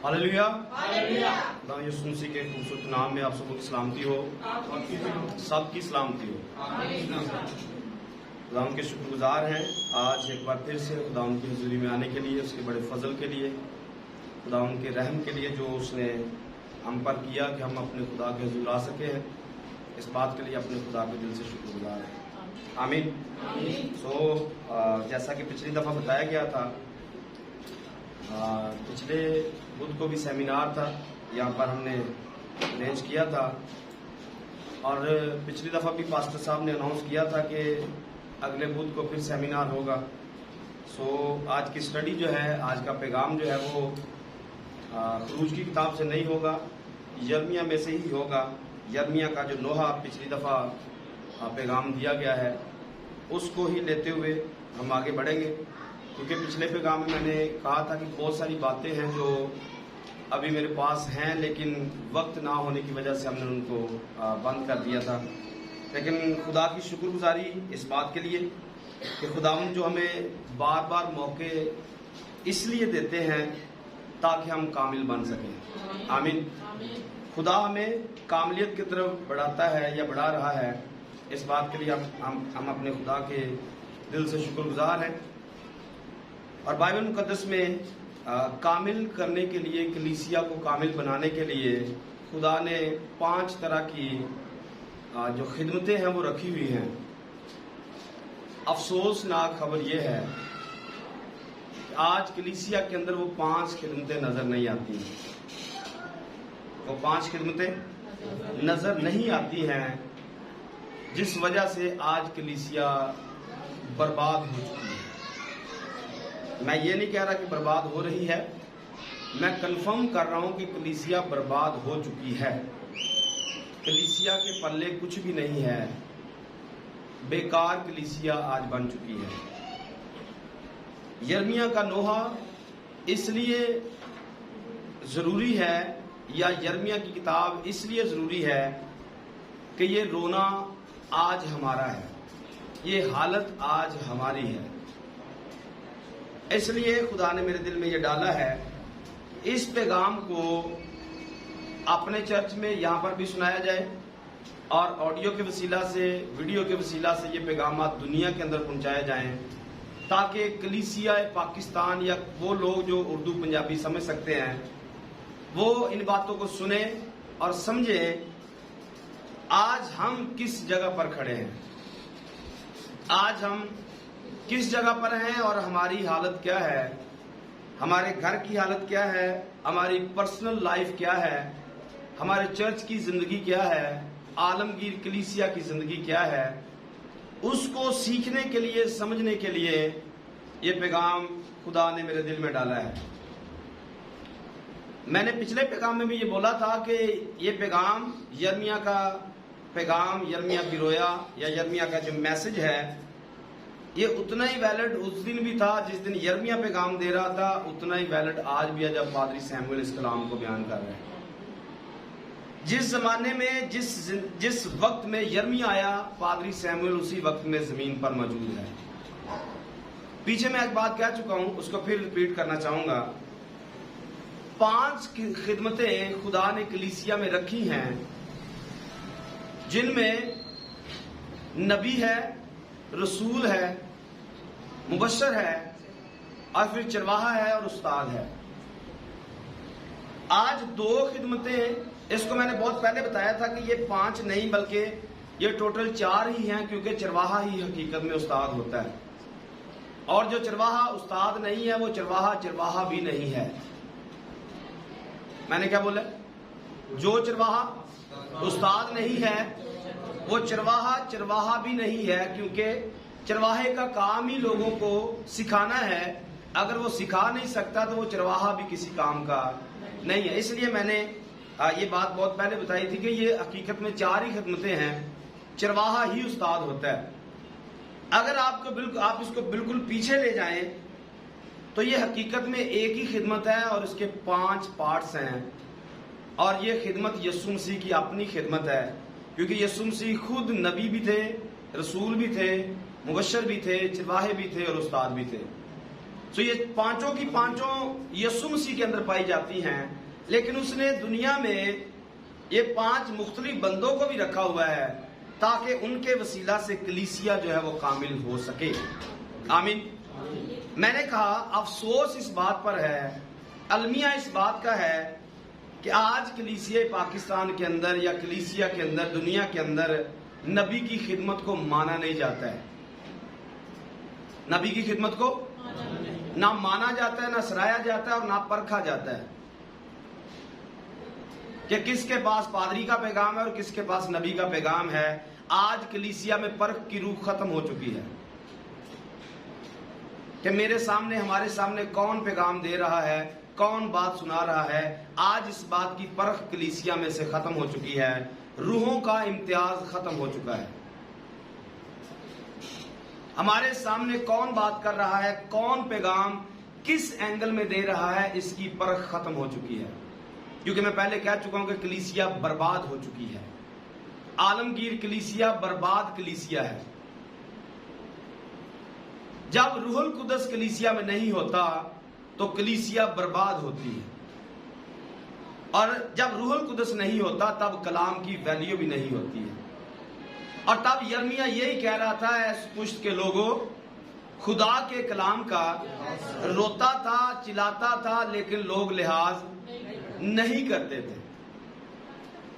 Hallelujah. खुदा यीशु मसीह के खूबसूरत नाम में आप सबको सलामती हो, सबकी सलामती हो। खुदा के शुक्रगुजार हैं आज एक बार फिर से खुदा की हुजूरी में आने के लिए, उसके बड़े फजल के लिए, खुदा के रहम के लिए जो उसने हम पर किया कि हम अपने खुदा के हुजूर आ सके हैं। इस बात के लिए अपने खुदा के दिल से शुक्रगुजार हैं। आमीन। जैसा कि पिछली दफा बताया गया था, पिछले बुध को भी सेमिनार था, यहाँ पर हमने अरेंज किया था और पिछली दफा भी पास्टर साहब ने अनाउंस किया था कि अगले बुध को फिर सेमिनार होगा। आज की स्टडी जो है, आज का पैगाम जो है वो खरूज की किताब से नहीं होगा, यर्मिया में से ही होगा। यर्मिया का जो नोहा पिछली दफा पैगाम दिया गया है उसको ही लेते हुए हम आगे बढ़ेंगे, क्योंकि पिछले पैगाम में मैंने कहा था कि बहुत सारी बातें हैं जो अभी मेरे पास हैं, लेकिन वक्त ना होने की वजह से हमने उनको बंद कर दिया था। लेकिन खुदा की शुक्रगुजारी इस बात के लिए कि खुदावंद जो हमें बार बार मौके इसलिए देते हैं ताकि हम कामिल बन सकें। आमीन। खुदा हमें कामिलियत की तरफ बढ़ाता है या बढ़ा रहा है, इस बात के लिए हम अपने खुदा के दिल से शुक्रगुजार हैं। और बाइबल मुकद्दस में कामिल करने के लिए, कलीसिया को कामिल बनाने के लिए खुदा ने 5 तरह की जो खिदमतें हैं वो रखी हुई हैं। अफसोसनाक खबर यह है कि आज कलीसिया के अंदर वो 5 खिदमतें नजर नहीं आती हैं। वो 5 खिदमतें नजर नहीं आती हैं, जिस वजह से आज कलीसिया बर्बाद हो चुकी है। मैं ये नहीं कह रहा कि बर्बाद हो रही है, मैं कंफर्म कर रहा हूं कि कलीसिया बर्बाद हो चुकी है। कलीसिया के पल्ले कुछ भी नहीं है, बेकार कलीसिया आज बन चुकी है। यर्मिया का नोहा इसलिए जरूरी है, या यर्मिया की किताब इसलिए जरूरी है कि ये रोना आज हमारा है, ये हालत आज हमारी है। इसलिए खुदा ने मेरे दिल में ये डाला है इस पैगाम को अपने चर्च में यहाँ पर भी सुनाया जाए और ऑडियो के वसीला से, वीडियो के वसीला से ये पैगाम दुनिया के अंदर पहुंचाए जाएं, ताकि कलीसिया पाकिस्तान या वो लोग जो उर्दू पंजाबी समझ सकते हैं वो इन बातों को सुने और समझे आज हम किस जगह पर खड़े हैं, आज हम किस जगह पर हैं और हमारी हालत क्या है, हमारे घर की हालत क्या है, हमारी पर्सनल लाइफ क्या है, हमारे चर्च की जिंदगी क्या है, आलमगीर कलीसिया की जिंदगी क्या है। उसको सीखने के लिए, समझने के लिए ये पैगाम खुदा ने मेरे दिल में डाला है। मैंने पिछले पैगाम में भी ये बोला था कि ये पैगाम यर्मिया का पैगाम, यर्मिया की रोया या यर्मिया का जो मैसेज है, ये उतना ही वैलिड उस दिन भी था जिस दिन यर्मिया पैगाम दे रहा था, उतना ही वैलिड आज भी है जब पादरी सैमुअल इस कलाम को बयान कर रहे हैं। जिस जमाने में, जिस वक्त में यर्मिया आया, पादरी सैमुअल उसी वक्त में जमीन पर मौजूद है। पीछे मैं एक बात कह चुका हूं, उसको फिर रिपीट करना चाहूंगा। 5 खिदमतें खुदा ने कलीसिया में रखी हैं, जिनमें नबी है, रसूल है, मुबश्शिर है और फिर चरवाहा है और उस्ताद है। आज 2 खिदमतें, इसको मैंने बहुत पहले बताया था कि ये 5 नहीं बल्कि ये टोटल 4 ही हैं, क्योंकि चरवाहा ही हकीकत में उस्ताद होता है और जो चरवाहा उस्ताद नहीं है वो चरवाहा भी नहीं है। मैंने क्या बोला? जो चरवाहा उस्ताद नहीं है वो चरवाहा भी नहीं है, क्योंकि चरवाहे का काम ही लोगों को सिखाना है। अगर वो सिखा नहीं सकता तो वो चरवाहा भी किसी काम का नहीं है। इसलिए मैंने ये बात बहुत पहले बताई थी कि ये हकीकत में 4 ही खिदमतें हैं, चरवाहा ही उस्ताद होता है। अगर आप इसको बिल्कुल पीछे ले जाएं तो ये हकीकत में एक ही खिदमत है और इसके 5 पार्ट्स हैं। और ये खिदमत यीशु मसीह की अपनी खिदमत है, क्योंकि यीशु मसीह खुद नबी भी थे, रसूल भी थे, मुबश्शिर भी थे, चरवाहे भी थे और उस्ताद भी थे। तो ये पांचों की पांचों यीशु मसीह के अंदर पाई जाती हैं, लेकिन उसने दुनिया में ये 5 मुख्तलिफ बंदों को भी रखा हुआ है ताकि उनके वसीला से कलीसिया जो है वो कामिल हो सके। आमीन। मैंने कहा अफसोस इस बात पर है, अलमिया इस बात का है कि आज कलीसिया पाकिस्तान के अंदर या कलीसिया के अंदर दुनिया के अंदर नबी की खिदमत को माना नहीं जाता है। नबी की खिदमत को ना माना जाता है, ना सराहा जाता है और ना परखा जाता है कि किसके पास पादरी का पैगाम है और किसके पास नबी का पैगाम है। आज कलीसिया में परख की रूह खत्म हो चुकी है कि मेरे सामने, हमारे सामने कौन पैगाम दे रहा है, कौन बात सुना रहा है। आज इस बात की परख कलीसिया में से खत्म हो चुकी है। रूहों का इम्तियाज खत्म हो चुका है। हमारे सामने कौन बात कर रहा है, कौन पैगाम किस एंगल में दे रहा है, इसकी परख खत्म हो चुकी है। क्योंकि मैं पहले कह चुका हूं कि कलीसिया बर्बाद हो चुकी है। आलमगीर कलीसिया बर्बाद कलीसिया है। जब रूहुल कुदस कलीसिया में नहीं होता तो कलीसिया बर्बाद होती है, और जब रूहुल कुदस नहीं होता तब कलाम की वैल्यू भी नहीं होती है। और तब यर्मिया यही कह रहा था, ऐस पुश्त के लोगों, खुदा के कलाम का रोता था, चिल्लाता था, लेकिन लोग लिहाज नहीं करते थे।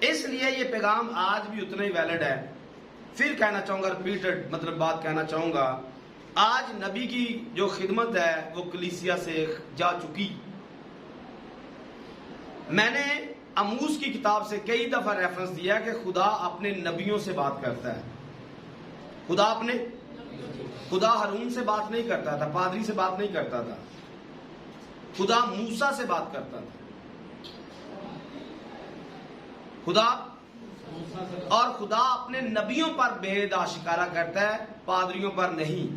इसलिए ये पैगाम आज भी उतना ही वैलिड है। फिर कहना चाहूंगा, रिपीटेड मतलब बात कहना चाहूंगा, आज नबी की जो खिदमत है वो कलीसिया से जा चुकी। मैंने अमूस की किताब से कई दफा रेफरेंस दिया कि खुदा अपने नबियों से बात करता है। खुदा हारून से बात नहीं करता था, पादरी से बात नहीं करता था, खुदा मूसा से बात करता था। खुदा अपने नबियों पर भेद आशिकारा करता है, पादरियों पर नहीं।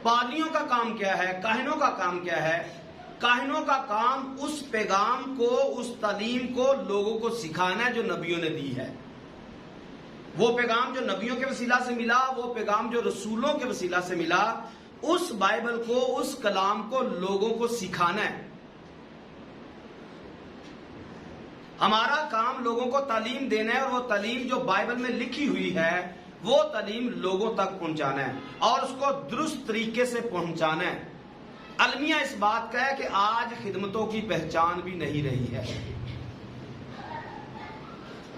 पादरियों का काम क्या है, काहिनों का काम क्या है? काहिनों का काम उस पैगाम को, उस तालीम को लोगों को सिखाना है जो नबियों ने दी है। वो पैगाम जो नबियों के वसीला से मिला, वो पैगाम जो रसूलों के वसीला से मिला, उस बाइबल को, उस कलाम को लोगों को सिखाना है। हमारा काम लोगों को तालीम देना है, और वो तालीम जो बाइबल में लिखी हुई है वो तालीम लोगों तक पहुंचाना है और उसको दुरुस्त तरीके से पहुंचाना है। अलमिया इस बात का है कि आज खिदमतों की पहचान भी नहीं रही है।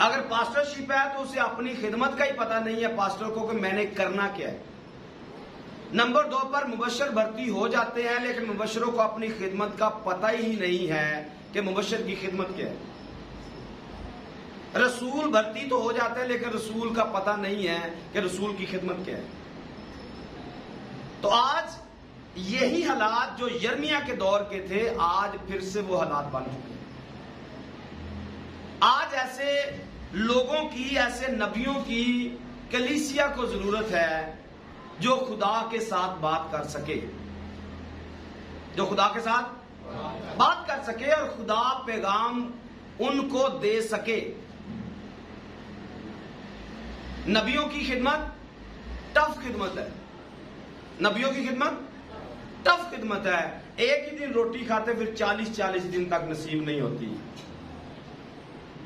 अगर पास्टरशिप है तो उसे अपनी खिदमत का ही पता नहीं है पास्टर को कि मैंने करना क्या है। नंबर 2 पर मुबशर भर्ती हो जाते हैं, लेकिन मुबशरों को अपनी खिदमत का पता ही नहीं है कि मुबशर की खिदमत क्या है। रसूल भर्ती तो हो जाते हैं, लेकिन रसूल का पता नहीं है कि रसूल की खिदमत क्या है। तो आज यही हालात जो यर्मिया के दौर के थे, आज फिर से वो हालात बन चुके हैं। आज ऐसे लोगों की, ऐसे नबियों की कलीसिया को जरूरत है जो खुदा के साथ बात कर सके, जो खुदा के साथ बात कर सके और खुदा पैगाम उनको दे सके। नबियों की खिदमत टफ खिदमत है। नबियों की खिदमत टफ खिदमत है। एक ही दिन रोटी खाते फिर 40-40 दिन तक नसीब नहीं होती।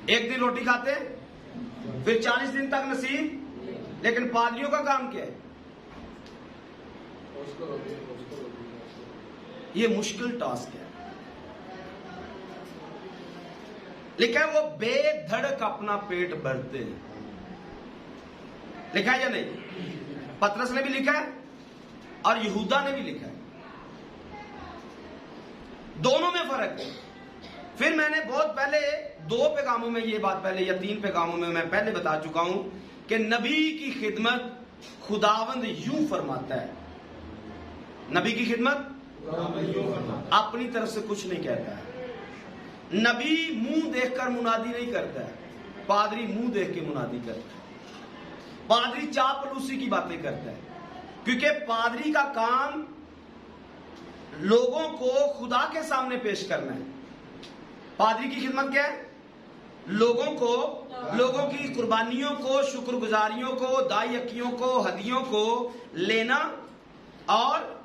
एक दिन रोटी खाते फिर 40 दिन तक नसीब। लेकिन पादरियों का काम क्या है? ये मुश्किल टास्क है। लिखा है वो बेधड़क अपना पेट भरते हैं। लिखा है या नहीं? पतरस ने भी लिखा है और यहूदा ने भी लिखा है। दोनों में फर्क है। फिर मैंने बहुत पहले 2 पैगामों में ये बात पहले या 3 पैगामों में मैं पहले बता चुका हूं कि नबी की खिदमत खुदावंद यूं फरमाता है। नबी की खिदमत अपनी तरफ से कुछ नहीं कहता है। नबी मुंह देखकर मुनादी नहीं करता है, पादरी मुंह देख के मुनादी करता है। पादरी चापलूसी की बातें करता है, क्योंकि पादरी का काम लोगों को खुदा के सामने पेश करना है। पादरी की खिदमत क्या है? लोगों की कुर्बानियों को, शुक्रगुजारियों को, दायकियों को, हदियों को लेना और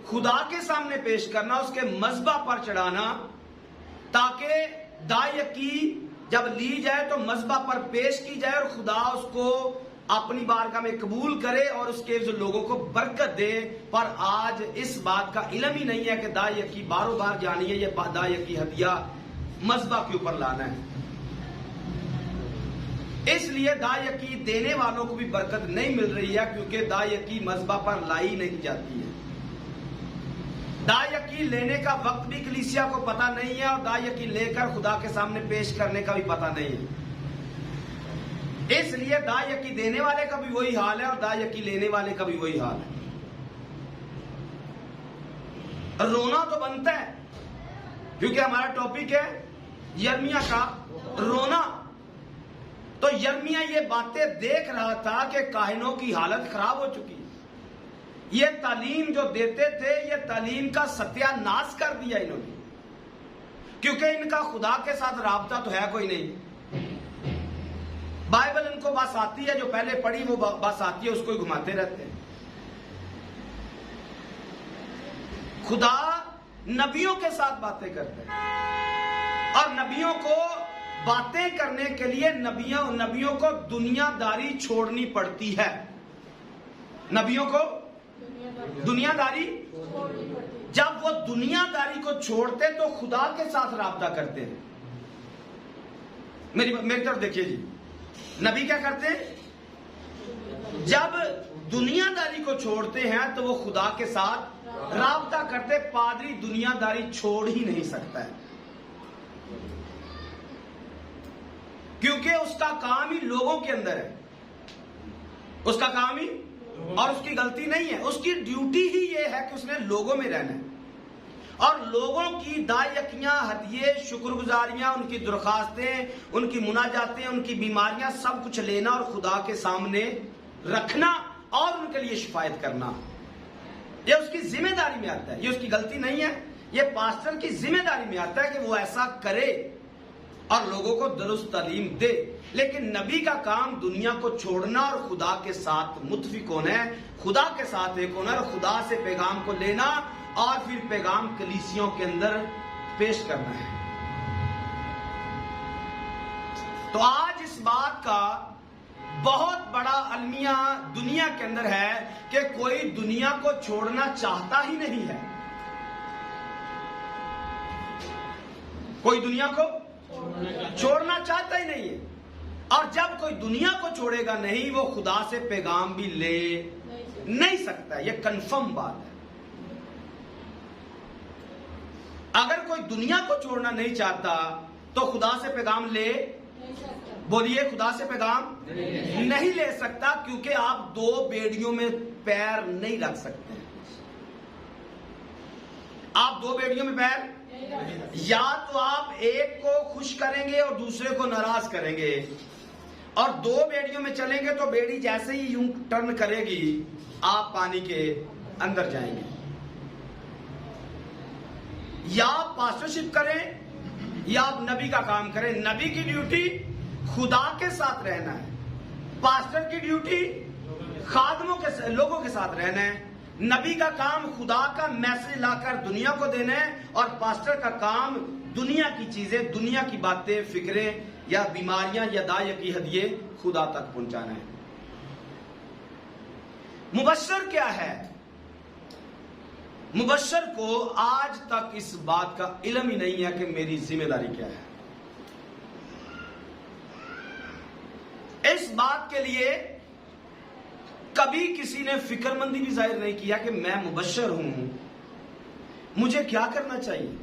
खुदा के सामने पेश करना, उसके मज़बा पर चढ़ाना, ताकि दायकी जब ली जाए तो मज़बा पर पेश की जाए और खुदा उसको अपनी बारगाह में कबूल करे और उसके जो लोगों को बरकत दे। पर आज इस बात का इल्म ही नहीं है कि दायकी बारों बार जानी है, ये दायकी हदिया मज़बा के ऊपर लाना है। इसलिए दायकी देने वालों को भी बरकत नहीं मिल रही है, क्योंकि दायकी मज़बा पर लाई नहीं जाती है। दायकी लेने का वक्त भी कलीसिया को पता नहीं है और दायकी लेकर खुदा के सामने पेश करने का भी पता नहीं है। इसलिए दायकी देने वाले का भी वही हाल है और दायकी लेने वाले का भी वही हाल है। रोना तो बनता है, क्योंकि हमारा टॉपिक है यिर्मयाह का रोना। तो यिर्मयाह ये बातें देख रहा था कि काहिनों की हालत खराब हो चुकी है। ये तालीम जो देते थे, ये तालीम का सत्यानाश कर दिया इन्होंने, क्योंकि इनका खुदा के साथ राबता तो है कोई नहीं। बाइबल इनको बस आती है, जो पहले पढ़ी वो बस आती है, उसको ही घुमाते रहते हैं। खुदा नबियों के साथ बातें करते हैं और नबियों को बातें करने के लिए नबियों को दुनियादारी छोड़नी पड़ती है। नबियों को दुनियादारी, जब वो दुनियादारी को छोड़ते तो खुदा के साथ राब्ता करते हैं। मेरी तरफ देखिए जी, नबी क्या करते हैं? जब दुनियादारी को छोड़ते हैं तो वो खुदा के साथ राब्ता करते। पादरी दुनियादारी छोड़ ही नहीं सकता है, क्योंकि उसका काम ही लोगों के अंदर है, उसका काम ही, और उसकी गलती नहीं है, उसकी ड्यूटी ही ये है कि उसने लोगों में रहना है और लोगों की दायकियां, हदिये, शुक्रगुजारियां, उनकी दरखास्तें, उनकी मुनाजातें, उनकी बीमारियां सब कुछ लेना और खुदा के सामने रखना और उनके लिए शिफायत करना। ये उसकी जिम्मेदारी में आता है, ये उसकी गलती नहीं है, ये पास्टर की जिम्मेदारी में आता है कि वो ऐसा करे और लोगों को दुरुस्त तालीम दे। लेकिन नबी का काम दुनिया को छोड़ना और खुदा के साथ मुत्फिक होना है, खुदा के साथ एक होना और खुदा से पैगाम को लेना और फिर पैगाम कलीसियों के अंदर पेश करना है। तो आज इस बात का बहुत बड़ा अलमिया दुनिया के अंदर है कि कोई दुनिया को छोड़ना चाहता ही नहीं है। कोई दुनिया को छोड़ना चाहता ही नहीं है, और जब कोई दुनिया को छोड़ेगा नहीं, वो खुदा से पैगाम भी ले नहीं सकता। यह कंफर्म बात है। अगर कोई दुनिया को छोड़ना नहीं चाहता तो खुदा से पैगाम ले, बोलिए, खुदा से पैगाम नहीं ले सकता, क्योंकि आप दो बेड़ियों में पैर नहीं रख सकते। आप दो बेड़ियों में पैर, या तो आप एक को खुश करेंगे और दूसरे को नाराज करेंगे, और दो बेड़ियों में चलेंगे तो बेड़ी जैसे ही यूं टर्न करेगी आप पानी के अंदर जाएंगे। या आप पास्टरशिप करें या आप नबी का काम करें। नबी की ड्यूटी खुदा के साथ रहना है, पास्टर की ड्यूटी खादमों के, लोगों के साथ रहना है। नबी का काम खुदा का मैसेज लाकर दुनिया को देना है और पास्टर का काम दुनिया की चीजें, दुनिया की बातें, फिक्रें या बीमारियां या दायकी हदिये खुदा तक पहुंचाना है। मुबश्शिर क्या है? मुबश्शिर को आज तक इस बात का इल्म ही नहीं है कि मेरी जिम्मेदारी क्या है। इस बात के लिए कभी किसी ने फिक्रमंदी भी जाहिर नहीं किया कि मैं मुबश्शिर हूं, मुझे क्या करना चाहिए।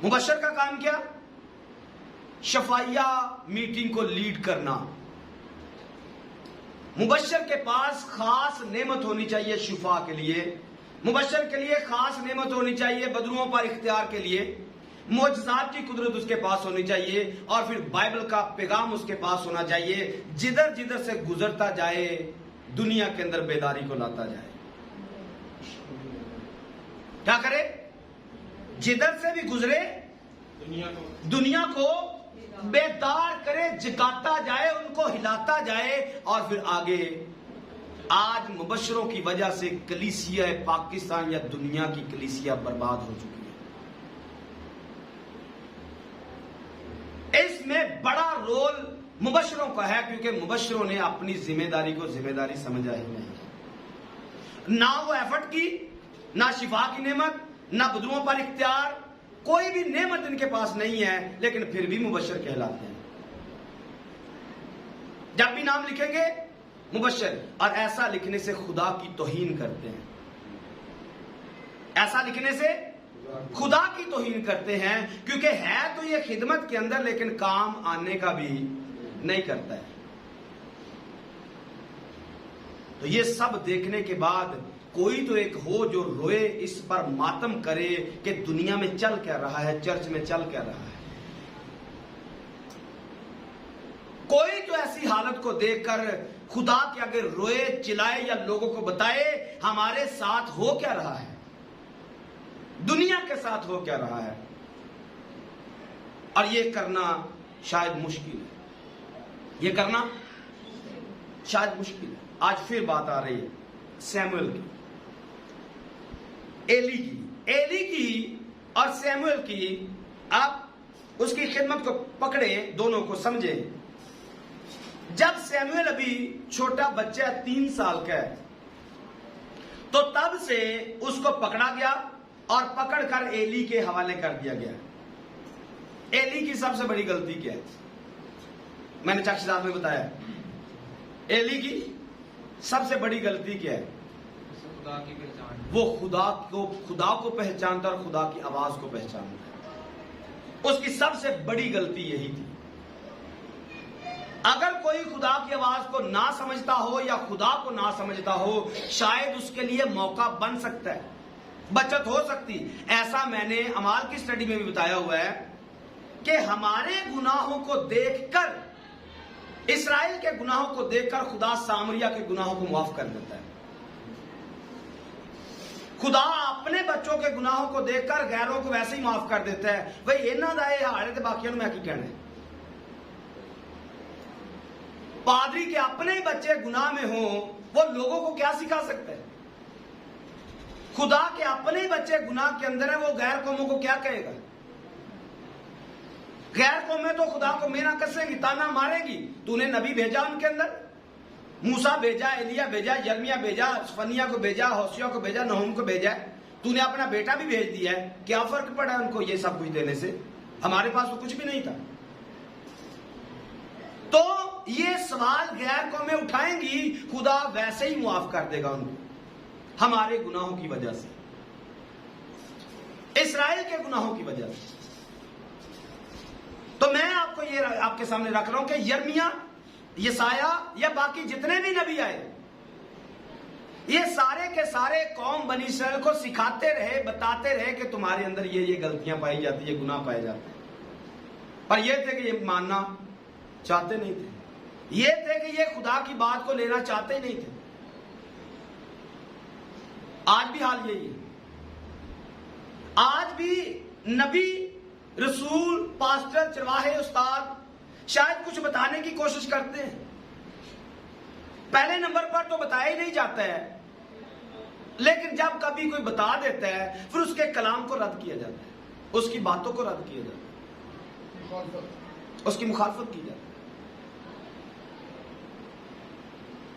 मुबश्शिर का काम क्या? शफाइया मीटिंग को लीड करना। मुबश्शिर के पास खास नेमत होनी चाहिए शिफा के लिए, मुबश्शिर के लिए खास नेमत होनी चाहिए बदरुओं पर इख्तियार के लिए, मोजज़ात की कुदरत उसके पास होनी चाहिए, और फिर बाइबल का पैगाम उसके पास होना चाहिए। जिधर जिधर से गुजरता जाए दुनिया के अंदर बेदारी को लाता जाए। क्या करे? जिधर से भी गुजरे दुनिया को बेदार करे, जगाता जाए, उनको हिलाता जाए। और फिर आगे आज मुबशरों की वजह से कलीसिया पाकिस्तान या दुनिया की कलीसिया बर्बाद हो चुकी है। इसमें बड़ा रोल मुबशरों का है, क्योंकि मुबशरों ने अपनी जिम्मेदारी को जिम्मेदारी समझा ही नहीं। ना वो एफर्ट की, ना शिफा की नेमत, ना बदलुओं पर इख्तियार, कोई भी नेमत इनके पास नहीं है, लेकिन फिर भी मुबशर कहलाते हैं। जब भी नाम लिखेंगे मुबशर, और ऐसा लिखने से खुदा की तौहीन करते हैं। ऐसा लिखने से खुदा की तौहीन करते हैं, क्योंकि है तो ये खिदमत के अंदर, लेकिन काम आने का भी नहीं करता है। तो ये सब देखने के बाद कोई तो एक हो जो रोए, इस पर मातम करे कि दुनिया में चल क्या रहा है, चर्च में चल क्या रहा है। कोई तो ऐसी हालत को देखकर खुदा के आगे रोए, चिल्लाए, या लोगों को बताए हमारे साथ हो क्या रहा है, दुनिया के साथ हो क्या रहा है। और ये करना शायद मुश्किल है, ये करना शायद मुश्किल है। आज फिर बात आ रही है सैमुएल की, एली की और सैमुएल की। आप उसकी खिदमत को पकड़े, दोनों को समझे। जब सैमुएल अभी छोटा बच्चा 3 साल का है, तो तब से उसको पकड़ा गया और पकड़कर एली के हवाले कर दिया गया। एली की सबसे बड़ी गलती क्या है? मैंने चक्षुदान में बताया। एली की सबसे बड़ी गलती क्या है? खुदा की पहचान। वो खुदा को पहचानता और खुदा की आवाज को पहचानता। उसकी सबसे बड़ी गलती यही थी। अगर कोई खुदा की आवाज को ना समझता हो या खुदा को ना समझता हो, शायद उसके लिए मौका बन सकता है, बचत हो सकती। ऐसा मैंने अमाल की स्टडी में भी बताया हुआ है कि हमारे गुनाहों को देखकर, इस्राएल के गुनाहों को देखकर खुदा सामरिया के गुनाहों को माफ कर देता है। खुदा अपने बच्चों के गुनाहों को देखकर गैरों को वैसे ही माफ कर देता है। भाई इन्हां दा ये हाल है ते बाकियां नूं मैं की कहना है। पादरी के अपने ही बच्चे गुनाह में हो, वो लोगों को क्या सिखा सकता है? खुदा के अपने ही बच्चे गुनाह के अंदर है, वो गैर कौमों को क्या कहेगा? गैर कौमें तो खुदा को मेना कसेंगी, ताना मारेगी। तूने नबी भेजा उनके अंदर, मूसा भेजा, एलिया भेजा, यर्मिया भेजा, सफनिया को भेजा, होशिया को भेजा, नहूम को भेजा। तूने अपना बेटा भी भेज दिया है। क्या फर्क पड़ा उनको ये सब कुछ देने से? हमारे पास तो कुछ भी नहीं था। तो ये सवाल गैर कौमें उठाएंगी, खुदा वैसे ही माफ कर देगा उनको, हमारे गुनाहों की वजह से, इस्राएल के गुनाहों की वजह से। तो मैं आपको ये आपके सामने रख रहा हूं कि यर्मिया, यसाया या बाकी जितने भी नबी आए, ये सारे के सारे कौम बनी इस्राएल को सिखाते रहे, बताते रहे कि तुम्हारे अंदर ये गलतियां पाई जाती है, गुनाह पाए जाते हैं। पर ये थे कि ये मानना चाहते नहीं थे, ये थे कि ये खुदा की बात को लेना चाहते ही नहीं थे। आज भी हाल यही है। आज भी नबी, रसूल, पास्टर, चरवाहे, उस्ताद शायद कुछ बताने की कोशिश करते हैं। पहले नंबर पर तो बताया ही नहीं जाता है, लेकिन जब कभी कोई बता देता है, फिर उसके कलाम को रद्द किया जाता है, उसकी बातों को रद्द किया जाता है, उसकी मुखालफत की जाती है।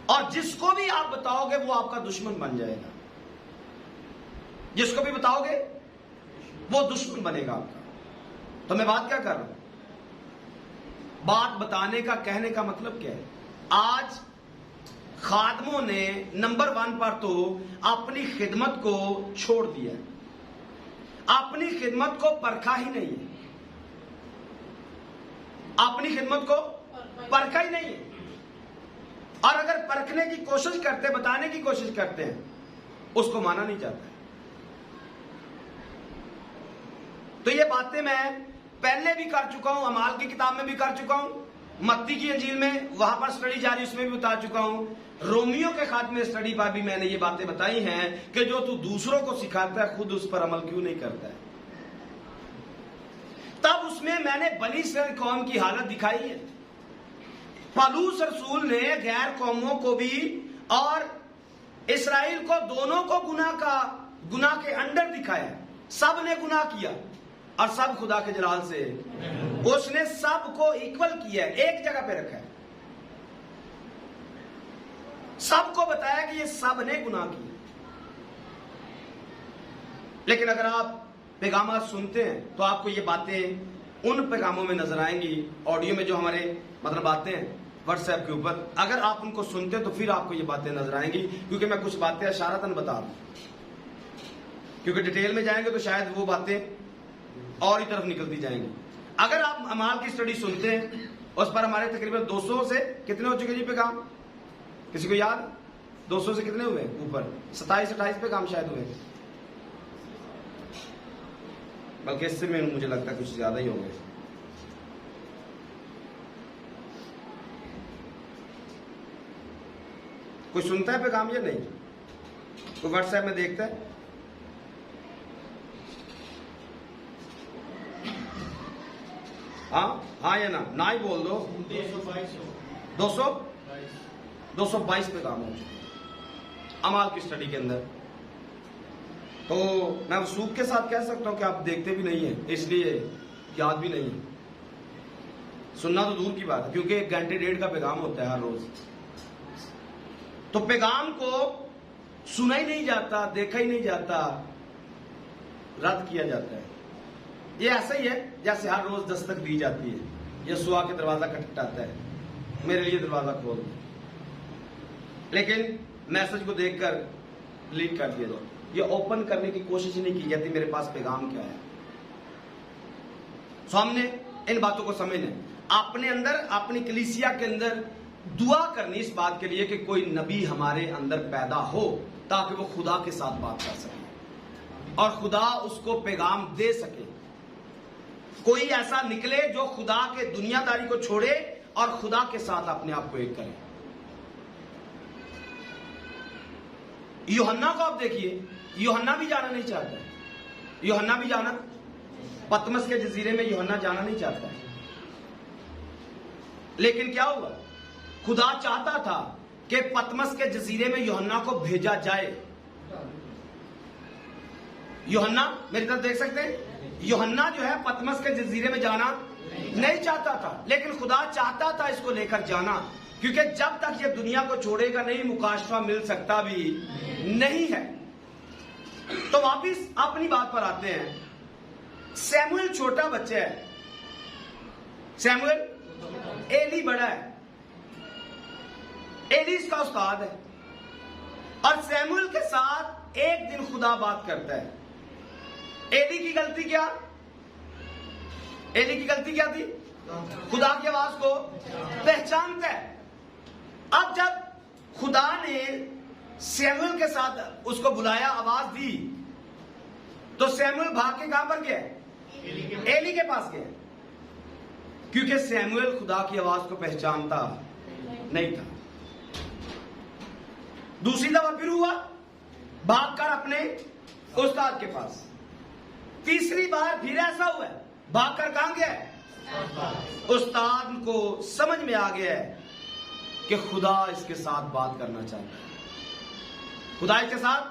और जिसको भी आप बताओगे वो आपका दुश्मन बन जाएगा। जिसको भी बताओगे वो दुश्मन बनेगा आपका। तो मैं बात क्या कर रहा हूं? बात बताने का, कहने का मतलब क्या है? आज खादमों ने नंबर 1 पर तो अपनी खिदमत को छोड़ दिया, अपनी खिदमत को परखा ही नहीं है, अपनी खिदमत को परखा ही नहीं है। और अगर परखने की कोशिश करते, बताने की कोशिश करते हैं, उसको माना नहीं जाता है। तो ये बातें मैं पहले भी कर चुका हूं, अमाल की किताब में भी कर चुका हूं, मत्ती की अंजील में वहां पर स्टडी जारी, उसमें भी बता चुका हूं, रोमियो के खात्मे स्टडी पर भी मैंने ये बातें बताई हैं कि जो तू दूसरों को सिखाता है खुद उस पर अमल क्यों नहीं करता है। तब उसमें मैंने बनी इस्राएल कौम की हालत दिखाई है। पौलुस रसूल ने गैर कौमों को भी और इस्राएल को, दोनों को गुनाह के अंडर दिखाया। सब ने गुनाह किया और सब खुदा के जलाल से उसने सबको इक्वल किया है, एक जगह पे रखा है। सबको बताया कि ये सब ने गुनाह किया। लेकिन अगर आप पैगाम सुनते हैं तो आपको ये बातें उन पैगामों में नजर आएंगी, ऑडियो में जो हमारे मतलब आते हैं व्हाट्सएप के ऊपर, अगर आप उनको सुनते हैं तो फिर आपको ये बातें नजर आएंगी। क्योंकि मैं कुछ बातें इशारतन बता रहा हूं, क्योंकि डिटेल में जाएंगे तो शायद वो बातें और ही तरफ निकलती जाएंगी। अगर आप अमाल की स्टडी सुनते हैं, उस पर हमारे तकरीबन 200 से कितने हो चुके जी पैगाम, किसी को याद? 200 से कितने हुए ऊपर? 27-28 पैगाम शायद हुए, बल्कि इससे में मुझे लगता है कुछ ज्यादा ही हो गए। कोई सुनता है पैगाम या नहीं? कोई व्हाट्सएप में देखता है? हाँ या ना ही बोल दो। 222 पैगाम हो चुके अमाल की स्टडी के अंदर। तो मैं वसूख के साथ कह सकता हूं कि आप देखते भी नहीं है, इसलिए याद भी नहीं है। सुनना तो दूर की बात है, क्योंकि 1 घंटे 1.5 का पैगाम होता है हर रोज। तो पैगाम को सुना ही नहीं जाता, देखा ही नहीं जाता, रद्द किया जाता है। ये ऐसा ही है जैसे हर रोज दस्तक दी जाती है, यीशु के दरवाजा खटखटाता है, मेरे लिए दरवाजा खोल दो, लेकिन मैसेज को देखकर डिलीट कर दिया जाए। ये ओपन करने की कोशिश नहीं की जाती मेरे पास पैगाम क्या है। सामने इन बातों को समझना, अपने अंदर, अपनी कलीसिया के अंदर दुआ करनी इस बात के लिए कि कोई नबी हमारे अंदर पैदा हो ताकि वो खुदा के साथ बात कर सके और खुदा उसको पैगाम दे सके। कोई ऐसा निकले जो खुदा के दुनियादारी को छोड़े और खुदा के साथ अपने आप को एक करे। यूहन्ना को आप देखिए, यूहन्ना भी जाना नहीं चाहता है। यूहन्ना भी जाना, पतमस के जजीरे में यूहन्ना जाना नहीं चाहता है। लेकिन क्या हुआ? खुदा चाहता था कि पतमस के जजीरे में यूहन्ना को भेजा जाए। यूहन्ना मेरी तरफ देख सकते हैं, यूहन्ना जो है पतमस के जजीरे में जाना नहीं चाहता था, लेकिन खुदा चाहता था इसको लेकर जाना, क्योंकि जब तक ये दुनिया को छोड़ेगा नहीं, मुकाशफा मिल सकता भी नहीं है। तो वापिस अपनी बात पर आते हैं। सैमुएल छोटा बच्चा है, सैमुएल एली बड़ा है, एली इसका उस्ताद है, और सैमुएल के साथ एक दिन खुदा बात करता है। एली की गलती क्या? एली की गलती क्या थी? खुदा की आवाज को पहचानता है। अब जब खुदा ने सैमुएल के साथ उसको बुलाया, आवाज दी, तो सैमुएल भाग के कहां पर गया? एली के पास गया, क्योंकि सैमुएल खुदा की आवाज को पहचानता नहीं था। दूसरी दफा फिर हुआ, भागकर अपने उस्ताद के पास। तीसरी बार फिर ऐसा हुआ, भागकर कहां गया? उस्ताद को समझ में आ गया है कि खुदा इसके साथ बात करना चाहता है, खुदा इसके साथ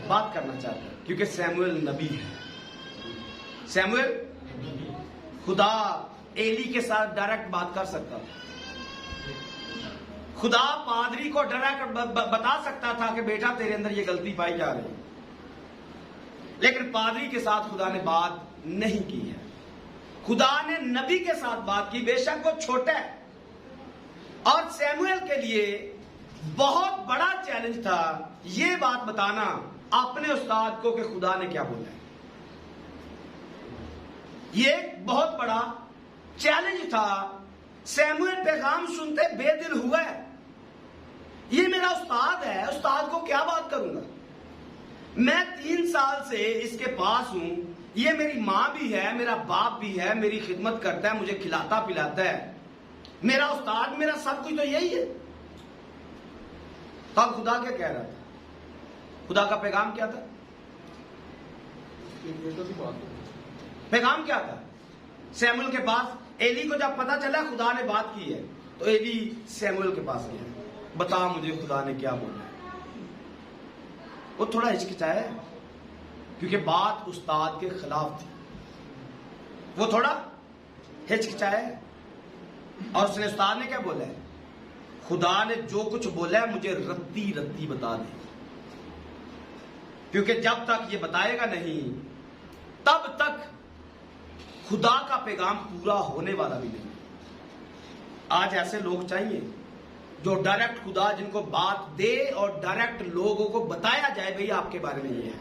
बात करना चाहता है, क्योंकि सैमुएल नबी है। सैमुएल खुदा एली के साथ डायरेक्ट बात कर सकता था। खुदा पादरी को डायरेक्ट बता सकता था कि बेटा तेरे अंदर ये गलती पाई जा रही है, लेकिन पादरी के साथ खुदा ने बात नहीं की है। खुदा ने नबी के साथ बात की, बेशक वो छोटा है। और सैमुएल के लिए बहुत बड़ा चैलेंज था ये बात बताना अपने उस्ताद को कि खुदा ने क्या बोला है। ये बहुत बड़ा चैलेंज था। सैमुएल पैगाम सुनते बेदिल हुआ है, ये मेरा उस्ताद है, उस्ताद को क्या बात करूंगा? मैं 3 साल से इसके पास हूं, ये मेरी मां भी है, मेरा बाप भी है, मेरी खिदमत करता है, मुझे खिलाता पिलाता है, मेरा उस्ताद, मेरा सब कुछ तो यही है। तो अब खुदा क्या कह रहा था? खुदा का पैगाम क्या था? पैगाम क्या था? सैमुअल के पास। एली को जब पता चला खुदा ने बात की है तो एली सैमुअल के पास गया, बता मुझे खुदा ने क्या बोला। वो थोड़ा हिचकिचाया क्योंकि बात उस्ताद के खिलाफ थी। वो थोड़ा हिचकिचाया और उसने उस्ताद ने क्या बोला है, खुदा ने जो कुछ बोला है मुझे रत्ती रत्ती बता दे, क्योंकि जब तक ये बताएगा नहीं तब तक खुदा का पैगाम पूरा होने वाला भी नहीं। आज ऐसे लोग चाहिए जो डायरेक्ट खुदा जिनको बात दे और डायरेक्ट लोगों को बताया जाए भैया आपके बारे में ये है,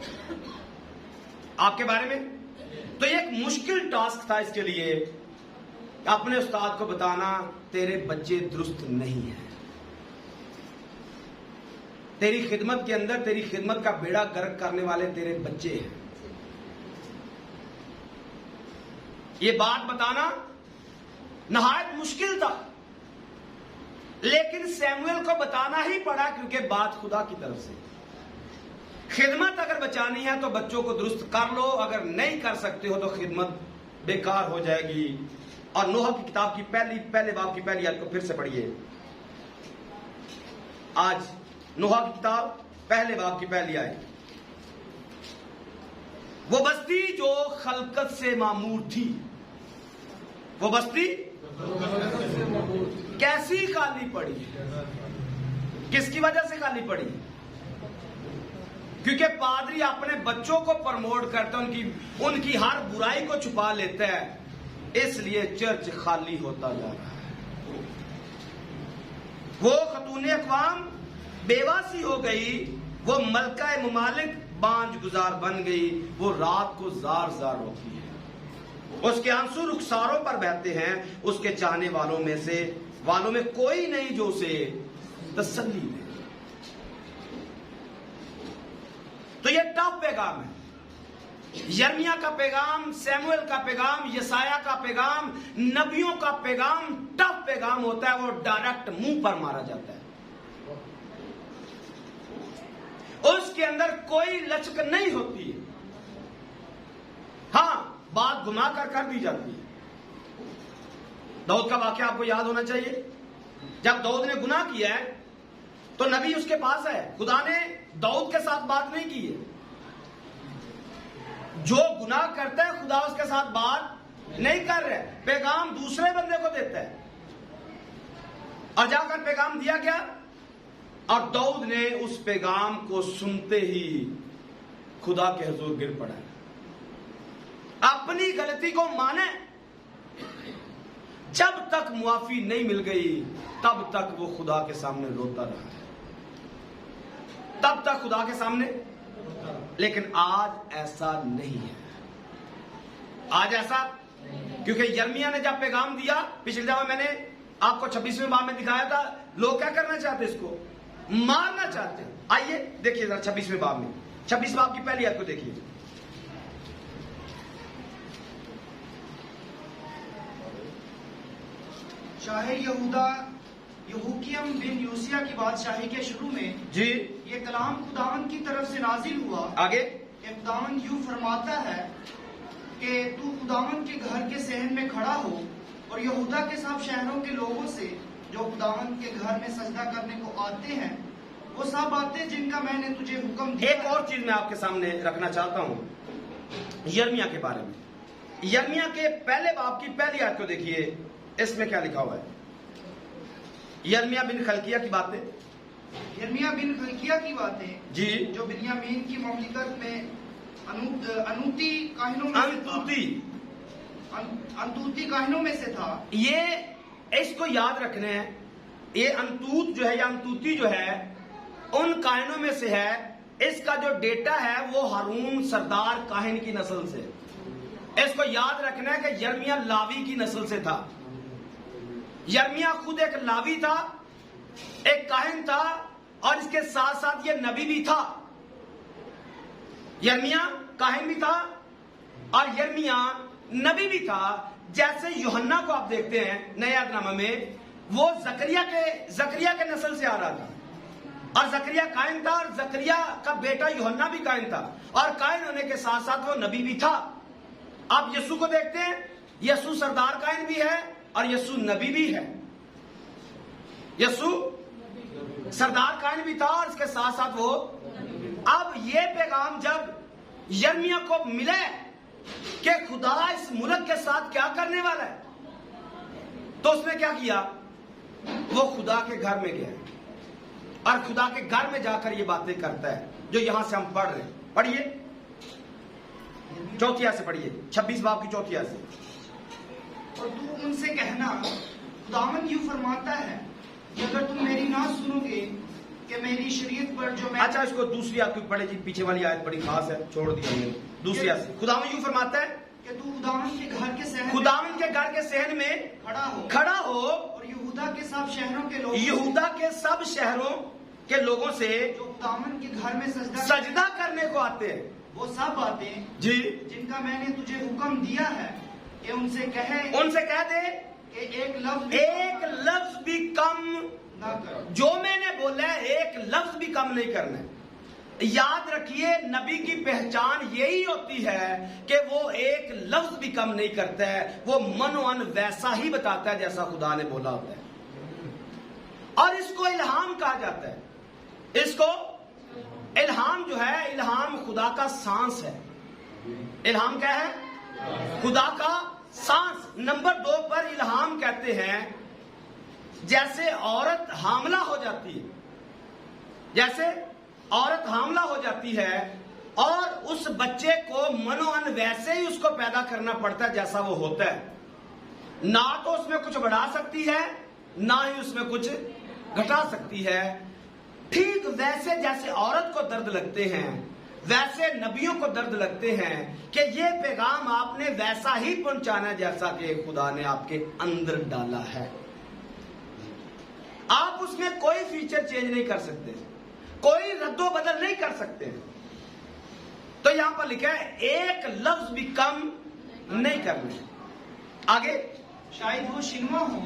आपके बारे में। तो ये एक मुश्किल टास्क था इसके लिए अपने उस्ताद को बताना तेरे बच्चे दुरुस्त नहीं है, तेरी खिदमत के अंदर तेरी खिदमत का बेड़ा गर्क करने वाले तेरे बच्चे हैं। ये बात बताना नहायत मुश्किल था, लेकिन सैमुएल को बताना ही पड़ा क्योंकि बात खुदा की तरफ से। खिदमत अगर बचानी है तो बच्चों को दुरुस्त कर लो, अगर नहीं कर सकते हो तो खिदमत बेकार हो जाएगी। और नूह की किताब की पहले बाब की पहली आयत को फिर से पढ़िए। आज नूह की किताब पहले बाब की पहली आयत। वो बस्ती जो खलकत से मामूर थी, वो बस्ती कैसी खाली पड़ी, किसकी वजह से खाली पड़ी? क्योंकि पादरी अपने बच्चों को प्रमोट करता है, उनकी हर बुराई को छुपा लेता है, इसलिए चर्च खाली होता जा रहा है। वो खतूने अक़वाम बेवासी हो गई, वो मलका ममालिक बांझ गुजार बन गई, वो रात को जार जार रोती है, उसके आंसू रुखसारों पर बहते हैं, उसके चाहने वालों में कोई नहीं जो उसे तसल्ली दे। तो ये टफ पैगाम है, यर्मिया का पैगाम, सैमुएल का पैगाम, यसाया का पैगाम, नबियों का पैगाम टफ पैगाम होता है, वो डायरेक्ट मुंह पर मारा जाता है, उसके अंदर कोई लचक नहीं होती है। हाँ, बात घुमा कर दी जाती है। दाऊद का वाकया आपको याद होना चाहिए। जब दाऊद ने गुनाह किया है तो नबी उसके पास है, खुदा ने दाऊद के साथ बात नहीं की है। जो गुनाह करता है खुदा उसके साथ बात नहीं कर रहा है, पैगाम दूसरे बंदे को देता है। और जाकर पैगाम दिया क्या, और दाऊद ने उस पैगाम को सुनते ही खुदा के हुजूर गिर पड़ा, अपनी गलती को माने। जब तक मुआफी नहीं मिल गई तब तक वो खुदा के सामने रोता रहा है, तब तक खुदा के सामने। लेकिन आज ऐसा नहीं है, आज ऐसा, क्योंकि यर्मिया ने जब पैगाम दिया, पिछली दफा मैंने आपको 26वें बाब में दिखाया था, लोग क्या करना चाहते, इसको मारना चाहते। आइए देखिए जरा 26वें बाब में, 26 बाब की पहली आयत को देखिए। शाहे यहूदा यहूकियम बिन यूसिया की बादशाही के शुरू में जी ये कलाम खुदावंद की तरफ से नाजिल हुआ। आगे, खुदावंद यूं फरमाता है कि तू खुदावंद के घर के सहन में खड़ा हो और यहूदा के सब शहरों के लोगों से जो खुदावंद के घर में सजदा करने को आते हैं, वो सब बातें जिनका मैंने तुझे हुक्म दिया। एक और चीज मैं आपके सामने रखना चाहता हूं यर्मिया के बारे में। यर्मिया के पहले बाब की पहली आयत को देखिए, इसमें क्या लिखा हुआ है। यर्मिया बिन खलकिया की बातें, यर्मिया बिन खलकिया की बातें जी, जो बिन्यामीन की ममलिकत में अनूती काहिनों में से था। ये इसको याद रखना है, ये अंतूत जो है या अंतूती जो है उन काहिनों में से है। इसका जो डेटा है वो हारून सरदार काहिन की नस्ल से। इसको याद रखना है कि यर्मिया लावी की नस्ल से था। यर्मिया खुद एक लावी था, एक काहिन था, और इसके साथ साथ ये नबी भी था। यर्मिया काहिन भी था और यर्मिया नबी भी था। जैसे यूहन्ना को आप देखते हैं नए अहदनामा में, वो जकरिया के नस्ल से आ रहा था, और जकरिया काहिन था, और जकरिया का बेटा यूहन्ना भी काहिन था, और काहिन होने के साथ साथ वो नबी भी था। आप यीशु को देखते हैं, यसू सरदार कायन भी है और यसू नबी भी है। यसू सरदार कायन भी था और इसके साथ साथ वो। अब ये पैगाम जब यिर्मयाह को मिले कि खुदा इस मुल्क के साथ क्या करने वाला है, तो उसने क्या किया, वो खुदा के घर में गया और खुदा के घर में जाकर ये बातें करता है जो यहां से हम पढ़ रहे हैं। पढ़िए, चौथिया से पढ़िए, 26 बाब की चौथिया से। और तू उनसे कहना, खुदावन यूं फरमाता है कि अगर तुम मेरी ना सुनोगे कि मेरी शरीयत पर जो मैं। अच्छा, इसको दूसरी आयत क्यों पढ़े जी, पीछे वाली आयत बड़ी खास है, छोड़ दी हमने। दूसरी आयत से खुदावन यूं फरमाता है कि तू खुदावन के घर के सहन खुदावन के घर के सहन में खड़ा हो और यहूदा के सब शहरों के लोग, यहूदा के सब शहरों के लोगों से जो खुदावन के घर में सजदा करने को आते हैं, वो सब बातें जी जिनका मैंने तुझे हुक्म दिया है कि उनसे कह दे कि एक लफ्ज भी कम ना करो। जो मैंने बोला है एक लफ्ज भी कम नहीं करना है। याद रखिए, नबी की पहचान यही होती है कि वो एक लफ्ज भी कम नहीं करता है, वो मनोअन वैसा ही बताता है जैसा खुदा ने बोला होता है। और इसको इल्हाम कहा जाता है। इसको इल्हाम जो है, इल्हाम खुदा का सांस है। इल्हाम क्या है? खुदा का सांस। नंबर 2 पर इल्हाम कहते हैं जैसे औरत हामला हो जाती है, जैसे औरत हामला हो जाती है और उस बच्चे को मनोअन वैसे ही उसको पैदा करना पड़ता है जैसा वो होता है। ना तो उसमें कुछ बढ़ा सकती है, ना ही उसमें कुछ घटा सकती है। ठीक वैसे जैसे औरत को दर्द लगते हैं, वैसे नबियों को दर्द लगते हैं कि ये पैगाम आपने वैसा ही पहुंचाना जैसा कि खुदा ने आपके अंदर डाला है। आप उसमें कोई फीचर चेंज नहीं कर सकते, कोई रद्दो बदल नहीं कर सकते। तो यहां पर लिखा है एक लफ्ज भी कम नहीं करना। आगे, शायद वो शिनवा हो।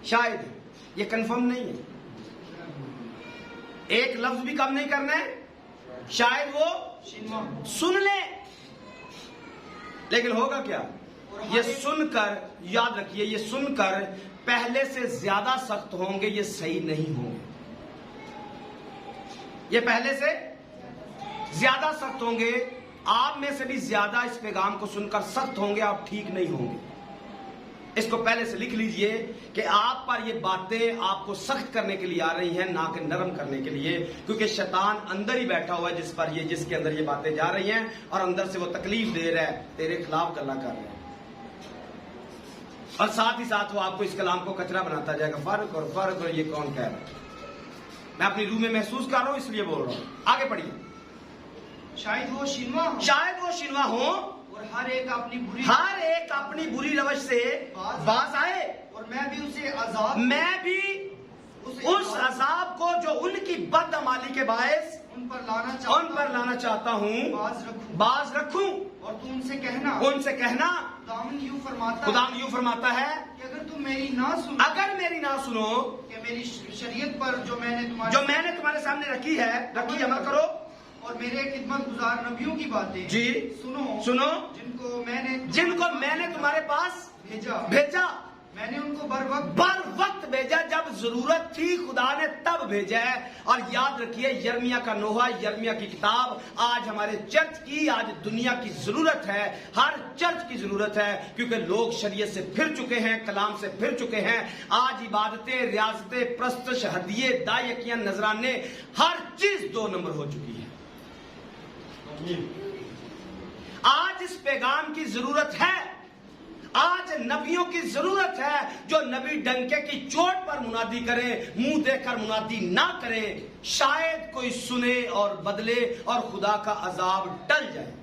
शायद ये कंफर्म नहीं है। एक लफ्ज भी कम नहीं करना है, शायद वो शिनवा हो। सुन ले। लेकिन होगा क्या? ये सुनकर, याद रखिए, ये सुनकर पहले से ज्यादा सख्त होंगे, ये सही नहीं होंगे। ये पहले से ज्यादा सख्त होंगे, आप में से भी ज्यादा इस पैगाम को सुनकर सख्त होंगे, आप ठीक नहीं होंगे। इसको पहले से लिख लीजिए कि आप पर ये बातें आपको सख्त करने के लिए आ रही हैं, ना कि नरम करने के लिए, क्योंकि शैतान अंदर ही बैठा हुआ है जिसके अंदर ये बातें जा रही हैं और अंदर से वो तकलीफ दे रहा है, तेरे खिलाफ गल्ला कर रहा है। और साथ ही साथ वो आपको इस कलाम को कचरा बनाता जाएगा। फर्क और ये कौन कह रहा है? मैं अपनी रूह में महसूस कर रहा हूं, इसलिए बोल रहा हूं। आगे पढ़िए। शायद वो शिनवा हो और हर एक अपनी बुरी रवश से बाज आए और मैं भी उस अजाब को जो उनकी बदअमाली के बायस उन पर लाना चाहता हूं बाज रखूं। और तू उनसे कहना खुदावंद यूं फरमाता है कि अगर तुम मेरी ना सुनो कि मेरी शरीयत पर जो मैंने तुम्हारे सामने रखी अमल करो और मेरे खिदमत गुजार नबियों की बातें जी सुनो जिनको मैंने तुम्हारे पास भेजा। मैंने उनको बर वक्त भेजा, जब जरूरत थी खुदा ने तब भेजा है। और याद रखिए, यिर्मयाह का नोहा, यिर्मयाह की किताब आज हमारे चर्च की, आज दुनिया की जरूरत है, हर चर्च की जरूरत है, क्योंकि लोग शरीयत से फिर चुके हैं, कलाम से फिर चुके हैं। आज इबादतें, रियासतें, प्रस्तश, हदिये, दायकियां, नजराने, हर चीज 2 नंबर हो चुकी है। आज इस पैगाम की जरूरत है, आज नबियों की जरूरत है जो नबी डंके की चोट पर मुनादी करे, मुंह देकर मुनादी ना करे। शायद कोई सुने और बदले और खुदा का अजाब टल जाए,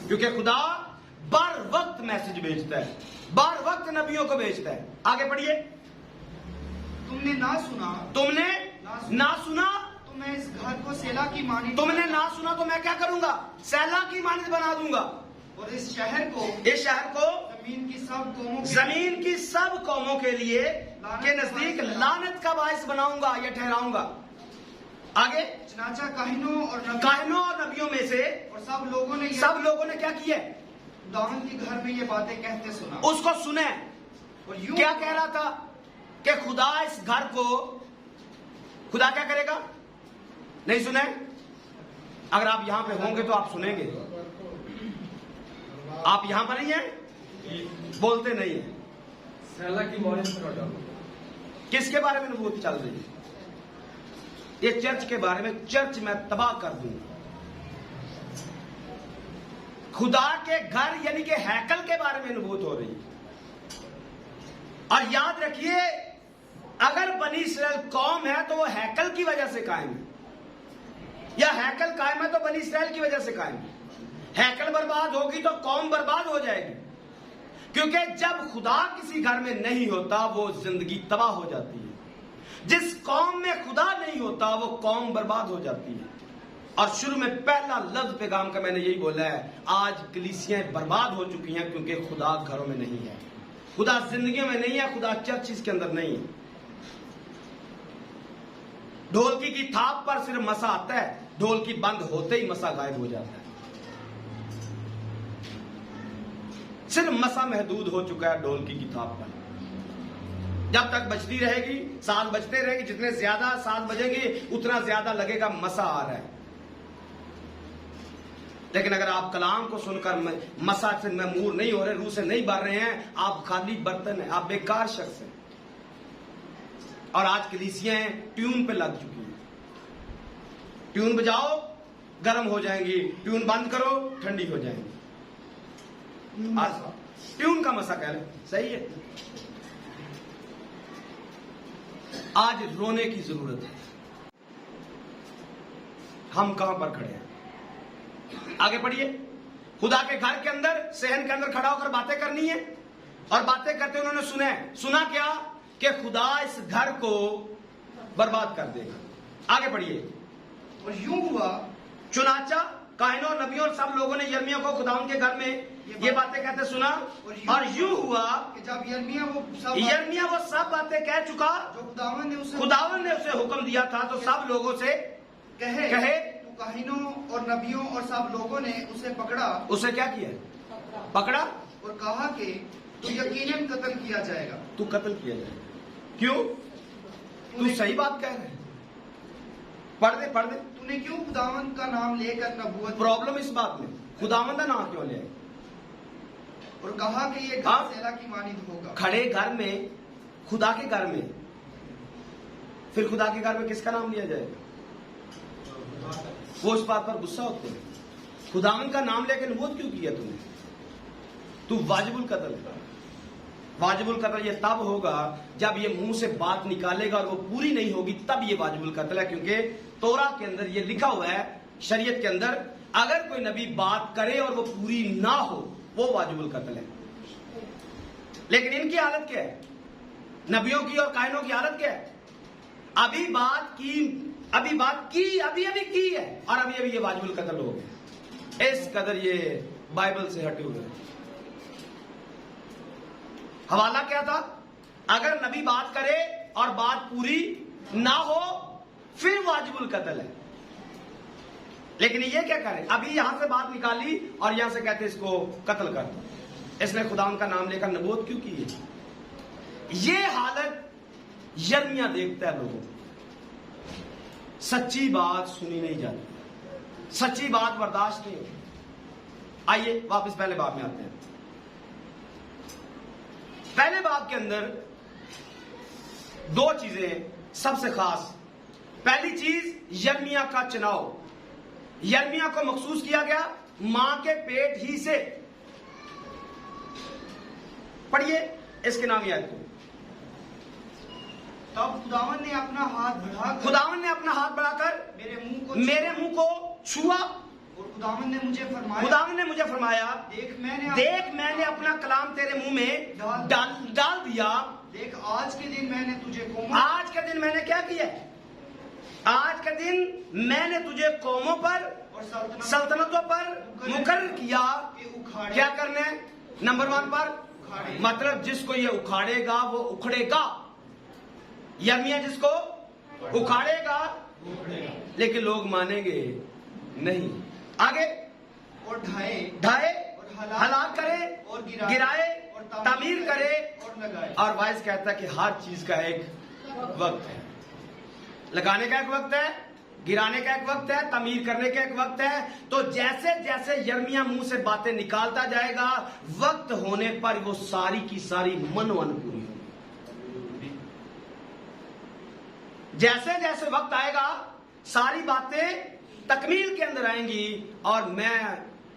क्योंकि खुदा बार वक्त मैसेज भेजता है, बार वक्त नबियों को भेजता है। आगे पढ़िए। तुमने ना सुना तो मैं इस घर को सेला की मानी। तुमने ना सुना तो मैं क्या करूंगा? सेला की मानी बना दूंगा। और इस शहर को जमीन की सब कौमों के लिए के नजदीक लानत का बायस बनाऊंगा या ठहराऊंगा। आगे, चनाचा काहिनों और नबियों में से और सब लोगों ने क्या किया? खुदावन के घर में ये बातें कहते सुना। उसको सुने। और यूं क्या कह रहा था कि खुदा इस घर को, खुदा क्या करेगा? नहीं सुने? अगर आप यहां पे होंगे तो आप सुनेंगे। आप यहां पर नहीं हैं, बोलते नहीं है। सैला की मॉर्निंग पर डालो। किसके बारे में नबूवत चल रही है? ये चर्च के बारे में। चर्च मैं तबाह कर दूंगा। खुदा के घर यानी कि हैकल के बारे में नबूवत हो रही है। और याद रखिए, अगर बनी इस्राएल कौम है तो वो हैकल की वजह से कायम है, या हैकल कायम है तो बनी इस्राएल की वजह से कायम है। हैकल बर्बाद होगी तो कौम बर्बाद हो जाएगी, क्योंकि जब खुदा किसी घर में नहीं होता वो जिंदगी तबाह हो जाती है। जिस कौम में खुदा नहीं होता वो कौम बर्बाद हो जाती है। और शुरू में पहला लफ्ज पैगाम का मैंने यही बोला है, आज कलीसियां बर्बाद हो चुकी हैं क्योंकि खुदा घरों में नहीं है, खुदा जिंदगियों में नहीं है, खुदा चर्चिस के अंदर नहीं है। ढोलकी की थाप पर सिर्फ मसा आता है, ढोलकी बंद होते ही मसा गायब हो जाता है। सिर्फ मसा महदूद हो चुका है ढोलकी की थाप पर। जब तक बजती रहेगी, साल बजते रहेगी, जितने ज्यादा साल बजेंगे उतना ज्यादा लगेगा मसा आ रहा है। लेकिन अगर आप कलाम को सुनकर मसा से महमूर नहीं हो रहे, रूह से नहीं भर रहे हैं, आप खाली बर्तन हैं, आप बेकार शख्स हैं। और आज कलीसियां ट्यून पे लग चुकी हैं। ट्यून बजाओ गर्म हो जाएंगी, ट्यून बंद करो ठंडी हो जाएंगी। ट्यून का मसा कह रहे, सही है। आज रोने की जरूरत है। हम कहां पर खड़े हैं? आगे पढ़िए। खुदा के घर के अंदर, सहन के अंदर खड़ा होकर बातें करनी है। और बातें करते उन्होंने सुना क्या? कि खुदा इस घर को बर्बाद कर देगा। आगे पढ़िए। और यूं हुआ, चुनाचा काहिनों नबियों और सब लोगों ने यिर्मयाह को खुदा उनके घर में ये बातें कहते सुना। और यूं हुआ कि जब यिर्मयाह वो सब बातें कह चुका जो खुदावन ने उसे हुक्म दिया था, तो सब लोगों से कहे तो काहिनों और नबियों और सब लोगों ने उसे पकड़ा। उसे क्या किया? पकड़ा और कहा कि तू यकीनन कत्ल किया जाएगा। तू कत्ल किया जाएगा। क्यों? तू सही बात कह रहे है। पढ़ दे। तूने क्यों खुदावन का नाम लेकर नबूवत? प्रॉब्लम इस बात में, खुदावन का नाम क्यों ले? और कहा कि ये घर सेला की मानिंद होगा। खड़े घर में, खुदा के घर में, फिर खुदा के घर में किसका नाम लिया जाएगा? वो इस बात पर गुस्सा होते हैं। खुदावन का नाम लेकर नबूवत क्यों किया तूने? तू वाजिबुल कत्ल है। वाजिबुल कत्ल ये तब होगा जब ये मुंह से बात निकालेगा और वो पूरी नहीं होगी, तब ये वाजिबुल कत्ल है। क्योंकि तोरा के अंदर ये लिखा हुआ है, शरीयत के अंदर, अगर कोई नबी बात करे और वो पूरी ना हो, वो वाजिबुल कत्ल है। लेकिन इनकी हालत क्या है? नबियों की और काहिनों की हालत क्या है? अभी बात की अभी की है और अभी ये वाजिबुल कत्ल हो गए। इस कदर ये बाइबल से हटे हुए। हवाला क्या था? अगर नबी बात करे और बात पूरी ना हो फिर वाजिबुल कत्ल है। लेकिन ये क्या करे? अभी यहां से बात निकाली और यहां से कहते इसको कत्ल कर दो। इसने खुदा का नाम लेकर नबूवत क्यों की है? ये हालत यिर्मयाह देखता है लोगों को। सच्ची बात सुनी नहीं जाती, सच्ची बात बर्दाश्त नहीं होती। आइए वापस पहले बाब में आते हैं। पहले बाब के अंदर दो चीजें सबसे खास। पहली चीज यिर्मयाह का चुनाव। यिर्मयाह को मखसूस किया गया मां के पेट ही से। पढ़िए इसके नाम याद को। तब खुदावन ने अपना हाथ बढ़ाकर मेरे मुंह को छुआ। और खुदावन ने मुझे फरमाया देख मैंने अपना कलाम तेरे मुंह में डाल दिया। देख आज के दिन मैंने क्या किया? आज के दिन मैंने तुझे कौमों पर और सल्तनतों पर मुकर्रर किया। क्या करना है? नंबर 1 पर, मतलब जिसको ये उखाड़ेगा वो उखड़ेगा। यिर्मयाह जिसको उखाड़ेगा, लेकिन लोग मानेंगे नहीं। आगे, और ढाए हलाक करे और गिराए और तामीर करे और लगाए। और वाइस कहता है कि हर चीज का एक वक्त है। लगाने का एक वक्त है, गिराने का एक वक्त है, तमीर करने का एक वक्त है। तो जैसे जैसे यिर्मयाह मुंह से बातें निकालता जाएगा, वक्त होने पर वो सारी की सारी मनोवन पूरी होगी। जैसे जैसे वक्त आएगा सारी बातें तकमील के अंदर आएंगी। और मैं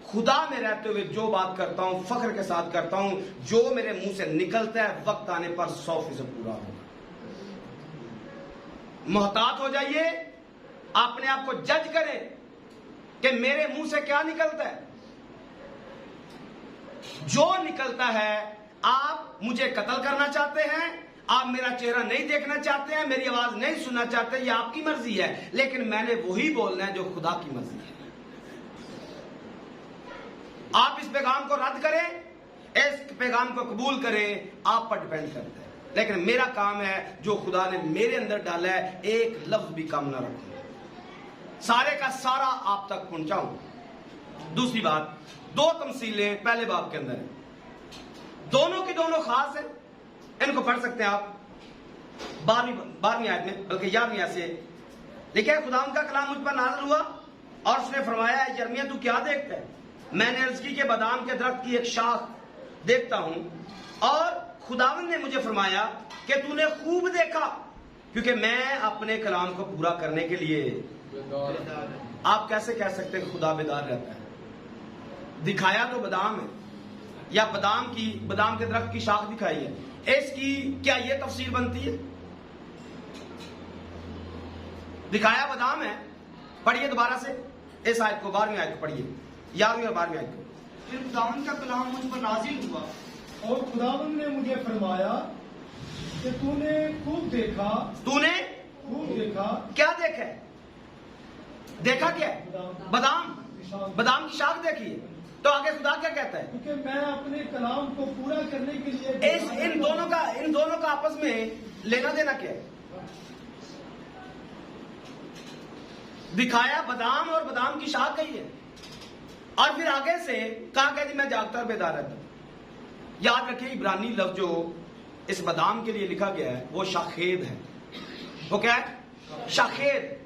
खुदा में रहते हुए जो बात करता हूं फख्र के साथ करता हूं, जो मेरे मुंह से निकलता है वक्त आने पर 100% पूरा होगा। मोहतात हो जाइए, अपने आप को जज करें कि मेरे मुंह से क्या निकलता है। जो निकलता है, आप मुझे कत्ल करना चाहते हैं, आप मेरा चेहरा नहीं देखना चाहते हैं, मेरी आवाज नहीं सुनना चाहते, ये आपकी मर्जी है, लेकिन मैंने वही बोलना है जो खुदा की मर्जी है। आप इस पैगाम को रद्द करें, इस पैगाम को कबूल करें, आप पर डिपेंड करता है। लेकिन मेरा काम है जो खुदा ने मेरे अंदर डाला है, एक लफ्ज भी कम ना रखूं, सारे का सारा आप तक पहुंचाऊं। दूसरी बात, 2 तमसीलें पहले बाब के अंदर है, दोनों की दोनों खास है। इनको पढ़ सकते हैं आप 12वीं आयत में, बल्कि 11वीं आयत से लिखा है, खुदा का कलाम मुझ पर नाज़िल हुआ और उसने फरमाया, यिर्मयाह तू क्या देखता है? मैंने अर्ज की कि बादाम के दरख्त की एक शाख देखता हूं, और खुदावंद ने मुझे फरमाया कि तूने खूब देखा, क्योंकि मैं अपने कलाम को पूरा करने के लिए। आप कैसे कह सकते हैं खुदा बेदार रहता है? दिखाया तो बादाम है, या बादाम के दरख्त की शाख दिखाई है, इसकी क्या यह तफसीर बनती है? दिखाया बादाम है। पढ़िए दोबारा से इस आयत को, 12वीं आयत को पढ़िए, 11वीं और 12वीं आयत को। फिर खुदावंद का कलाम मुझ पर नाजिल हुआ और खुदावंद ने मुझे फरमाया कि तूने खूब देखा। तूने खूब देखा। क्या देखा? देखा क्या? बादाम की शाख देखी है। तो आगे खुदा क्या कहता है? क्योंकि मैं अपने कलाम को पूरा करने के लिए इन दोनों का आपस में लेना देना क्या है? दिखाया बादाम और बादाम की शाख कही है, और फिर आगे से कहा कहती मैं जागता और बेदार रहता हूं। याद रखिए, इब्रानी लफ्ज जो इस बादाम के लिए लिखा गया है वो शाखेद है। वो क्या है? शाखेद।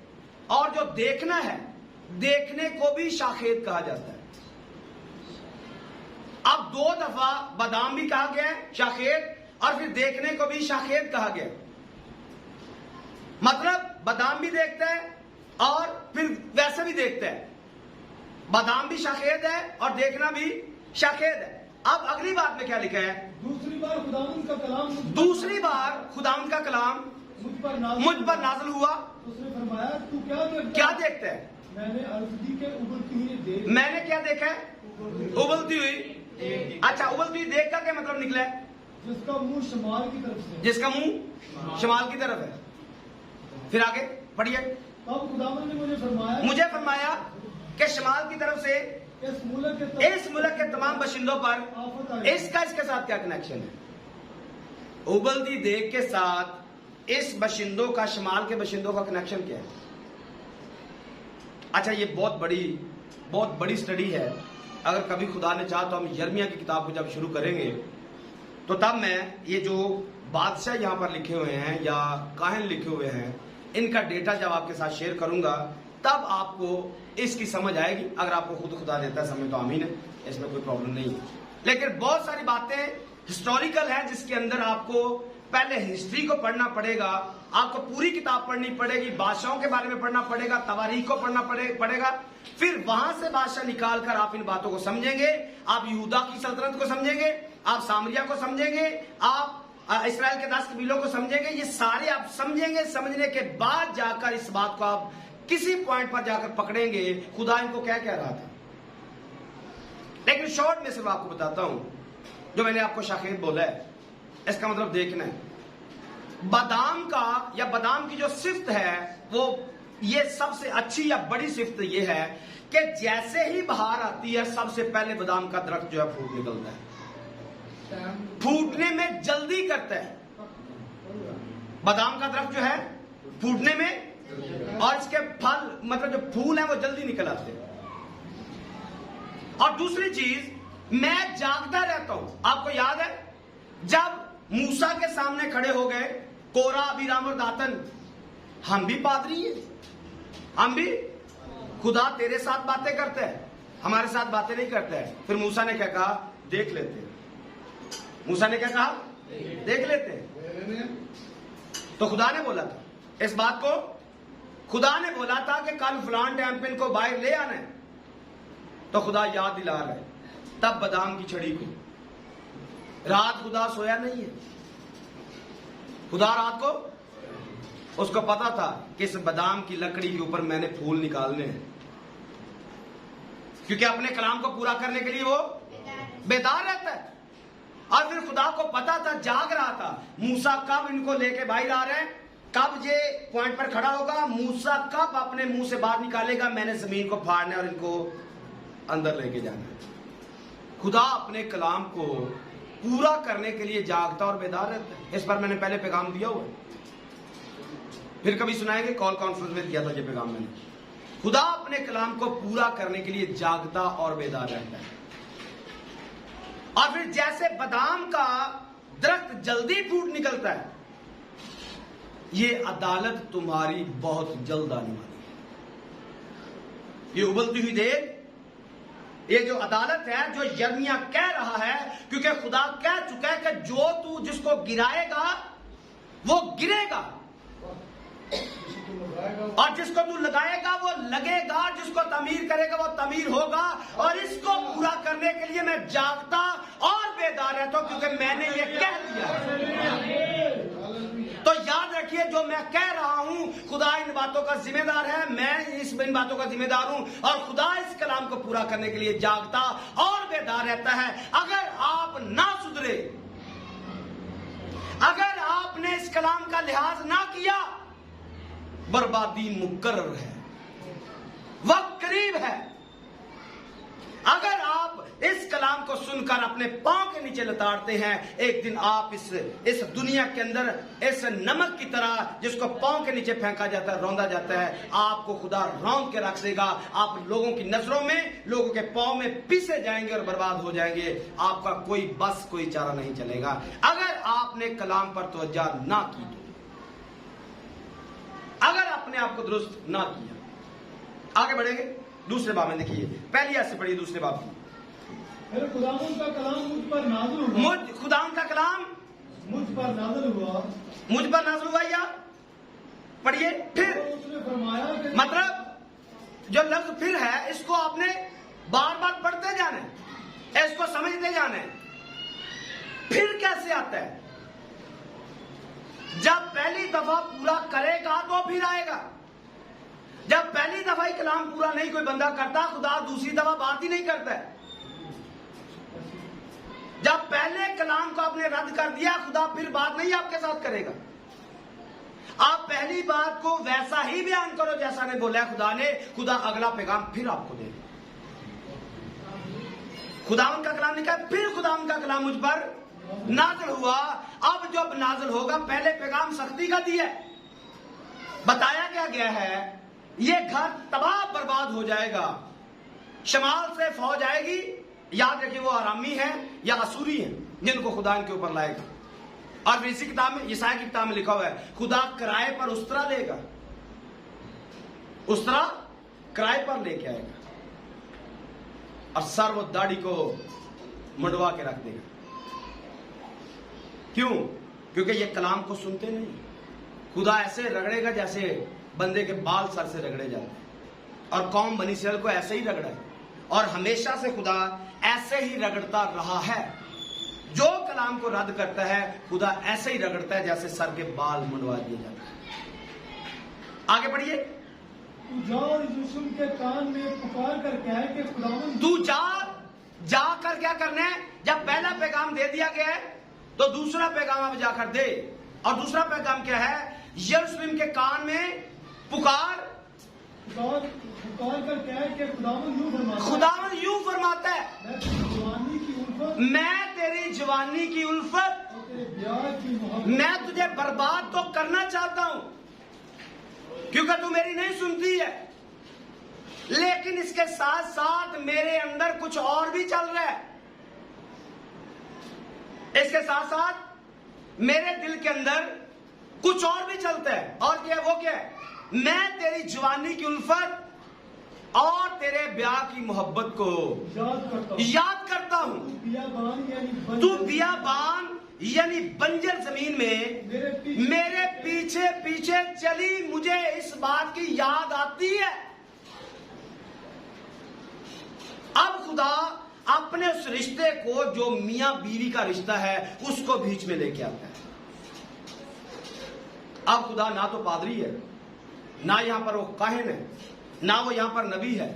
और जो देखना है, देखने को भी शाखेद कहा जाता है। अब 2 दफा बादाम भी कहा गया है शाखेद, और फिर देखने को भी शाखेद कहा गया। मतलब बादाम भी देखता है और फिर वैसे भी देखता है। बादाम भी शाखेद है और देखना भी शाखेद है। अब अगली बात में क्या लिखा है? दूसरी बार खुदावंद का कलाम मुझ पर नाज़िल हुआ। उसने फरमाया तू क्या देखता है? मैंने अर्ज की के उबलती हुई देख। मैंने क्या देखा है? उबलती हुई। अच्छा, उबलती हुई देख का क्या मतलब निकला है? जिसका मुंह शमाल की तरफ से। जिसका मुंह शमाल की तरफ है। फिर आगे पढ़िए। तब खुदावंद ने मुझे फरमाया कि शमाल की तरफ से इस मुल्क के तमाम बाशिंदों पर। इसके साथ क्या कनेक्शन है? उबलती देख के साथ इस बाशिंदों का, शमाल के बाशिंदों का कनेक्शन क्या है? अच्छा, ये बहुत बड़ी स्टडी है। अगर कभी खुदा ने चाहा तो हम यिर्मयाह की किताब को जब शुरू करेंगे तो तब मैं ये जो बादशाह यहां पर लिखे हुए हैं या काहिन लिखे हुए हैं, इनका डेटा जब आपके साथ शेयर करूंगा तब आपको इसकी समझ आएगी। अगर आपको खुद खुदा देता है समझ तो आमीन है, इसमें कोई प्रॉब्लम नहीं है। लेकिन बहुत सारी बातें हिस्टोरिकल है जिसके अंदर आपको पहले हिस्ट्री को पढ़ना पड़ेगा, आपको पूरी किताब पढ़नी पड़ेगी, बादशाहों के बारे में पढ़ना पड़ेगा, तवारीख को पढ़ना पड़ेगा। फिर वहां से बादशाह निकालकर आप इन बातों को समझेंगे। आप यहूदा की सल्तनत को समझेंगे, आप सामरिया को समझेंगे, आप इस्राएल के 10 कबीलों को समझेंगे। ये सारे आप समझेंगे। समझने के बाद जाकर इस बात को आप किसी पॉइंट पर जाकर पकड़ेंगे खुदा इनको क्या कह रहा था। लेकिन शॉर्ट में सिर्फ आपको बताता हूं, जो मैंने आपको शाखेद बोला है इसका मतलब देखना है। बादाम का या बादाम की जो सिफ्त है वो ये सबसे अच्छी या बड़ी सिफ्त ये है कि जैसे ही बाहर आती है सबसे पहले बादाम का दरख्त जो है फूट निकलता है, फूटने में जल्दी करता है। बादाम का दरख्त जो है फूटने में, और इसके फल मतलब जो फूल है वो जल्दी निकल आते हैं। और दूसरी चीज मैं जागता रहता हूं। आपको याद है जब मूसा के सामने खड़े हो गए कोरा, अबीराम और दातन, हम भी पादरी हैं, हम भी खुदा तेरे साथ बातें करते हैं, हमारे साथ बातें नहीं करते हैं। फिर मूसा ने क्या कहा? देख लेते हैं। मूसा ने क्या कहा? देख लेते हैं। तो खुदा ने बोला था इस बात को, खुदा ने बोला था कि कल फलान टाइम पे इनको बाहर ले आना है। तो खुदा याद दिला रहा है तब बादाम की छड़ी को। रात खुदा सोया नहीं है, खुदा रात को उसको पता था कि इस बादाम की लकड़ी के ऊपर मैंने फूल निकालने हैं, क्योंकि अपने कलाम को पूरा करने के लिए वो बेदार रहता है। और फिर खुदा को पता था, जाग रहा था, मूसा कब इनको लेके बाहर आ रहे हैं, कब ये पॉइंट पर खड़ा होगा, मूसा कब अपने मुंह से बात निकालेगा, मैंने जमीन को फाड़ना और इनको अंदर लेके जाना है। खुदा अपने कलाम को पूरा करने के लिए जागता और बेदार रहता है। इस पर मैंने पहले पैगाम दिया हुआ है, फिर कभी सुनाएंगे, कॉल कॉन्फ्रेंस में दिया था ये पैगाम मैंने। खुदा अपने कलाम को पूरा करने के लिए जागता और बेदार रहता है। और फिर जैसे बादाम का दरख्त जल्दी फूट निकलता है, ये अदालत तुम्हारी बहुत जल्द आने वाली है। ये उबलती हुई देर, ये जो अदालत है, जो यर्मिया कह रहा है, क्योंकि खुदा कह चुका है कि जो तू जिसको गिराएगा वो गिरेगा, और जिसको तू लगाएगा वो लगेगा, जिसको तमीर करेगा वो तमीर होगा। और इसको पूरा करने के लिए मैं जागता और बेदार रहता हूं, क्योंकि मैंने ये कह दिया। तो याद रखिए, जो मैं कह रहा हूं, खुदा इन बातों का जिम्मेदार है, मैं इन बातों का जिम्मेदार हूं, और खुदा इस कलाम को पूरा करने के लिए जागता और बेदार रहता है। अगर आप ना सुधरे, अगर आपने इस कलाम का लिहाज ना किया, बर्बादी मुकर्रर है, वक्त करीब है। अगर आप इस कलाम को सुनकर अपने पांव के नीचे लताड़ते हैं, एक दिन आप इस दुनिया के अंदर इस नमक की तरह जिसको पांव के नीचे फेंका जाता है, रौंदा जाता है, आपको खुदा रौंद के रख देगा। आप लोगों की नजरों में, लोगों के पांव में पीसे जाएंगे और बर्बाद हो जाएंगे। आपका कोई बस, कोई चारा नहीं चलेगा अगर आपने कलाम पर तवज्जो ना की तो, अगर अपने आप को दुरुस्त ना किया। आगे बढ़ेंगे दूसरे बाब में, देखिए पहली आयत से पढ़िए दूसरे बाब की। फिर खुदावंद का कलाम मुझ पर नाज़िल हुआ, खुदावंद का कलाम मुझ पर नाज़िल हुआ, मुझ पर नाज़िल हुआ। या पढ़िए फिर। तो उसने फरमाया कि मतलब जो लफ्ज फिर है, इसको आपने बार बार पढ़ते जाना है, इसको समझते जाना है। फिर कैसे आता है? जब पहली दफा पूरा करेगा तो फिर आएगा। जब पहली दफा ही कलाम पूरा नहीं कोई बंदा करता, खुदा दूसरी दफा बात ही नहीं करता है। जब पहले कलाम को आपने रद्द कर दिया, खुदा फिर बात नहीं आपके साथ करेगा। आप पहली बात को वैसा ही बयान करो जैसा ने बोला है खुदा ने, खुदा अगला पैगाम फिर आपको दे। खुदा उनका कलाम लिखा है, फिर खुदा उनका कलाम मुझ पर नाज़िल हुआ। अब जब नाज़िल होगा, पहले पैगाम सख्ती का दिया, बताया क्या गया है, ये घर तबाह बर्बाद हो जाएगा, शमाल से फौज आएगी। याद रखिए, वो आरामी है या असूरी है जिनको खुदा इनके ऊपर लाएगा। और फिर इसी किताब में, यशायाह की किताब में लिखा हुआ है, खुदा किराए पर उस्तरा लेगा, उस्तरा किराए पर लेके आएगा, और सर वो दाढ़ी को मुंडवा के रख देगा। क्यों? क्योंकि ये कलाम को सुनते नहीं। खुदा ऐसे रगड़ेगा जैसे बंदे के बाल सर से रगड़े जाते हैं, और कौम बनी इसराइल को ऐसे ही रगड़ा है, और हमेशा से खुदा ऐसे ही रगड़ता रहा है। जो कलाम को रद्द करता है, खुदा ऐसे ही रगड़ता है जैसे सर के बाल मुंडवा दिए जाते हैं। आगे बढ़िए। तू जा और यूसुफ के कान में पुकार कर कह कि खुदावंद, तू जाकर क्या करना है? जब पहला पैगाम दे दिया गया है, तो दूसरा पैगाम अब जाकर दे। और दूसरा पैगाम क्या है? यरूशलेम के कान में पुकार कर कह कि खुदावंद यूं फरमाता है, खुदावंद यूं फरमाता है, मैं तेरी जवानी की उल्फत मैं तेरी जवानी की उल्फत और तेरे ब्याह की मोहब्बत, मैं तुझे बर्बाद तो करना चाहता हूं, क्योंकि तू मेरी नहीं सुनती है, लेकिन इसके साथ साथ मेरे अंदर कुछ और भी चल रहा है। इसके साथ साथ मेरे दिल के अंदर कुछ और भी चलता है। और क्या है? वो क्या है? मैं तेरी जवानी की उल्फत और तेरे ब्याह की मोहब्बत को याद करता हूं। तू बियाबान यानी बंजर जमीन में मेरे पीछे पीछे चली, मुझे इस बात की याद आती है। अब खुदा अपने उस रिश्ते को जो मियां बीवी का रिश्ता है उसको बीच में लेके आता है। अब खुदा ना तो पादरी है, ना यहां पर वो काहिन है, ना वो यहां पर नबी है,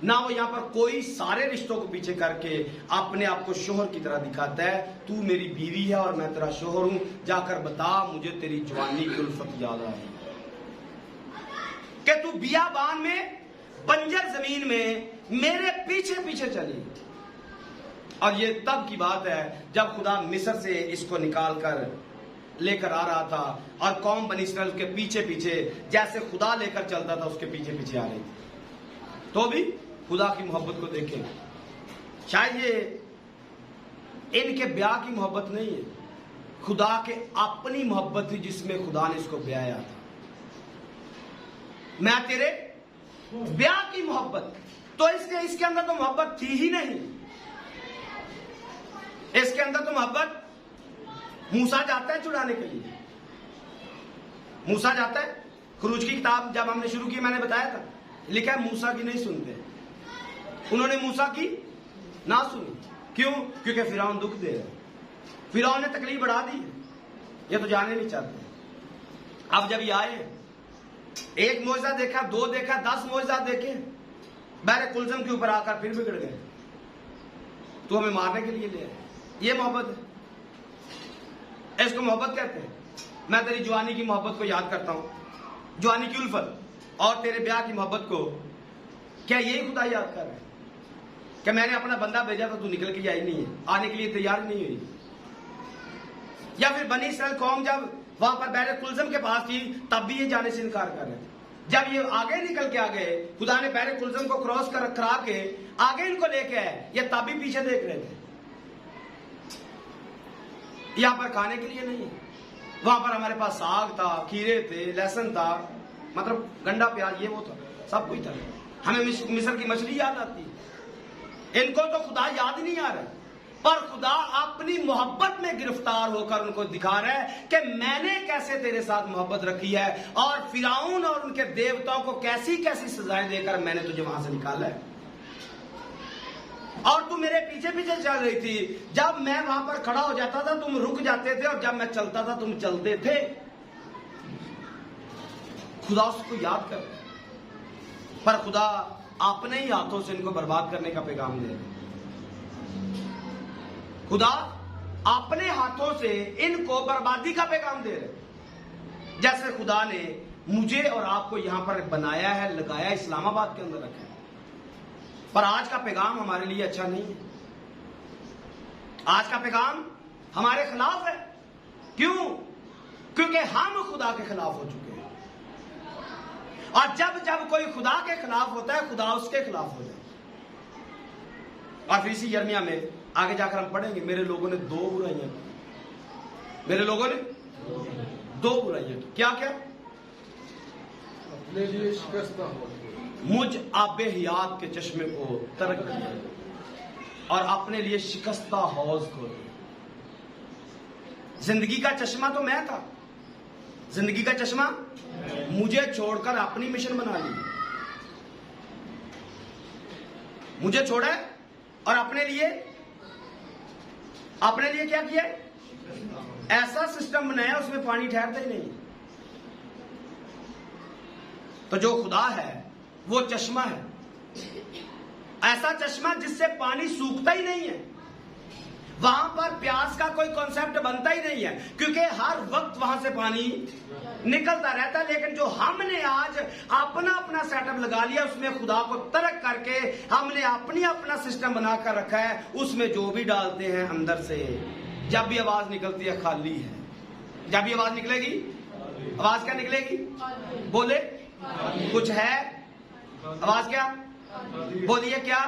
ना वो यहां पर कोई सारे रिश्तों को पीछे करके अपने आप को शोहर की तरह दिखाता है। तू मेरी बीवी है और मैं तेरा शोहर हूं, जाकर बता मुझे तेरी जवानी की उल्फत याद आई कि तू बियाबान में बंजर जमीन में मेरे पीछे पीछे चली। और ये तब की बात है जब खुदा मिस्र से इसको निकाल कर लेकर आ रहा था और कौम बनी इस्राएल के पीछे पीछे जैसे खुदा लेकर चलता था उसके पीछे पीछे आ रही थी। तो भी खुदा की मोहब्बत को देखें। शायद ये इनके ब्याह की मोहब्बत नहीं है, खुदा के अपनी मोहब्बत थी जिसमें खुदा ने इसको ब्याया था। मैं तेरे ब्याह की मोहब्बत, तो इसके अंदर तो मोहब्बत थी ही नहीं। इसके अंदर तो मोहब्बत, मूसा जाता है छुड़ाने के लिए, मूसा जाता है। खरूज की किताब जब हमने शुरू की मैंने बताया था, लिखा है मूसा की नहीं सुनते। उन्होंने मूसा की ना सुनी। क्यों? क्योंकि फिरौन दुख दे रहा, फिरौन ने तकलीफ बढ़ा दी, ये तो जाने नहीं चाहते। अब जब ये आए, एक मौजज़ा देखा, 2 देखा, 10 मौजज़ा देखे, बहरे कुलजम के ऊपर आकर फिर बिगड़ गए। तो हमें मारने के लिए ले आए। ये मोहब्बत है, इसको मोहब्बत कहते हैं। मैं तेरी जवानी की मोहब्बत को याद करता हूं, जवानी की उल्फत और तेरे ब्याह की मोहब्बत को। क्या यही खुदा याद कर रहा है कि मैंने अपना बंदा भेजा तो तू निकल के आई नहीं है, आने के लिए तैयार नहीं हुई? या फिर बनी इस्राएल कौम जब वहां पर बहरे कुलजम के पास थी तब भी ये जाने से इनकार कर रहे थे। जब ये आगे निकल के आ गए, खुदा ने बहरे कुलजम को क्रॉस कर करा के आगे इनको लेके आए, ये तब भी पीछे देख रहे थे। यहां पर खाने के लिए नहीं, वहां पर हमारे पास साग था, खीरे थे, लहसुन था, मतलब गंडा प्याज ये वो था, सब कुछ था। हमें मिस्र की मछली याद आती है, इनको तो खुदा याद नहीं आ रहा, पर खुदा अपनी मोहब्बत में गिरफ्तार होकर उनको दिखा रहा है कि मैंने कैसे तेरे साथ मोहब्बत रखी है और फिरौन और उनके देवताओं को कैसी कैसी सजाएं देकर मैंने तुझे वहां से निकाला है। और तू मेरे पीछे पीछे चल रही थी, जब मैं वहां पर खड़ा हो जाता था तुम रुक जाते थे, और जब मैं चलता था तुम चलते थे। खुदा उसको याद कर, पर खुदा अपने ही हाथों से इनको बर्बाद करने का पैगाम दे रहे। खुदा अपने हाथों से इनको बर्बादी का पैगाम दे रहे। जैसे खुदा ने मुझे और आपको यहां पर बनाया है, लगाया, इस्लामाबाद के अंदर रखा है, पर आज का पैगाम हमारे लिए अच्छा नहीं है। आज का पैगाम हमारे खिलाफ है। क्यों? क्योंकि हम खुदा के खिलाफ हो चुके हैं। और जब जब कोई खुदा के खिलाफ होता है, खुदा उसके खिलाफ हो जाता है। और फिर इसी यिर्मयाह में आगे जाकर हम पढ़ेंगे, मेरे लोगों ने 2 बुराइयां की। मेरे लोगों ने 2 बुराइयां की। क्या क्या? अपने लिए शिकस्ता हो, मुझ आबे हयात के चश्मे को तर्क किया और अपने लिए शिकस्ता हौज खोल। जिंदगी का चश्मा तो मैं था, जिंदगी का चश्मा मुझे छोड़कर अपनी मिशन बना ली, मुझे छोड़ा और अपने लिए क्या किया? ऐसा सिस्टम बनाया उसमें पानी ठहरता ही नहीं। तो जो खुदा है वो चश्मा है, ऐसा चश्मा जिससे पानी सूखता ही नहीं है। वहां पर प्यास का कोई कॉन्सेप्ट बनता ही नहीं है, क्योंकि हर वक्त वहां से पानी निकलता रहता है। लेकिन जो हमने आज अपना सेटअप लगा लिया, उसमें खुदा को तर्क करके हमने अपना सिस्टम बनाकर रखा है, उसमें जो भी डालते हैं अंदर से, जब भी आवाज निकलती है खाली है। जब भी आवाज निकलेगी, आवाज क्या निकलेगी? बोले कुछ है, आवाज क्या? बोलिए क्या?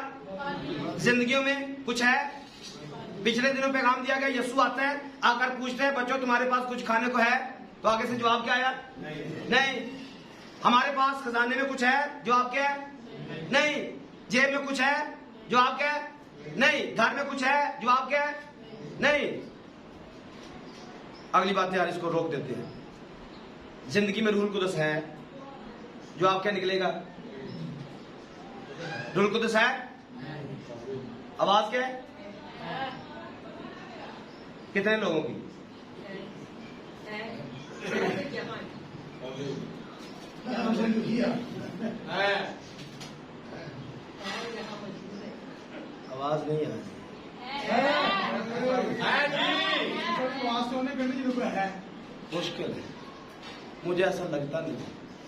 जिंदगियों में कुछ है? पिछले दिनों पैगाम दिया गया, यीशु आते हैं, आकर पूछते हैं बच्चों तुम्हारे पास कुछ खाने को है? तो आगे से जवाब क्या आया? नहीं। हमारे पास खजाने में कुछ है? जवाब क्या है? नहीं। जेब में कुछ है? जवाब क्या है? नहीं। घर में कुछ है? जवाब क्या है? नहीं। अगली बात यार, इसको रोक देते हैं। जिंदगी में रूहुल कुदस है, जवाब क्या निकलेगा? रूहुल कुदस है? आवाज क्या है? कितने लोगों की? आवाज नहीं आ रही। मुश्किल है, मुझे ऐसा लगता नहीं,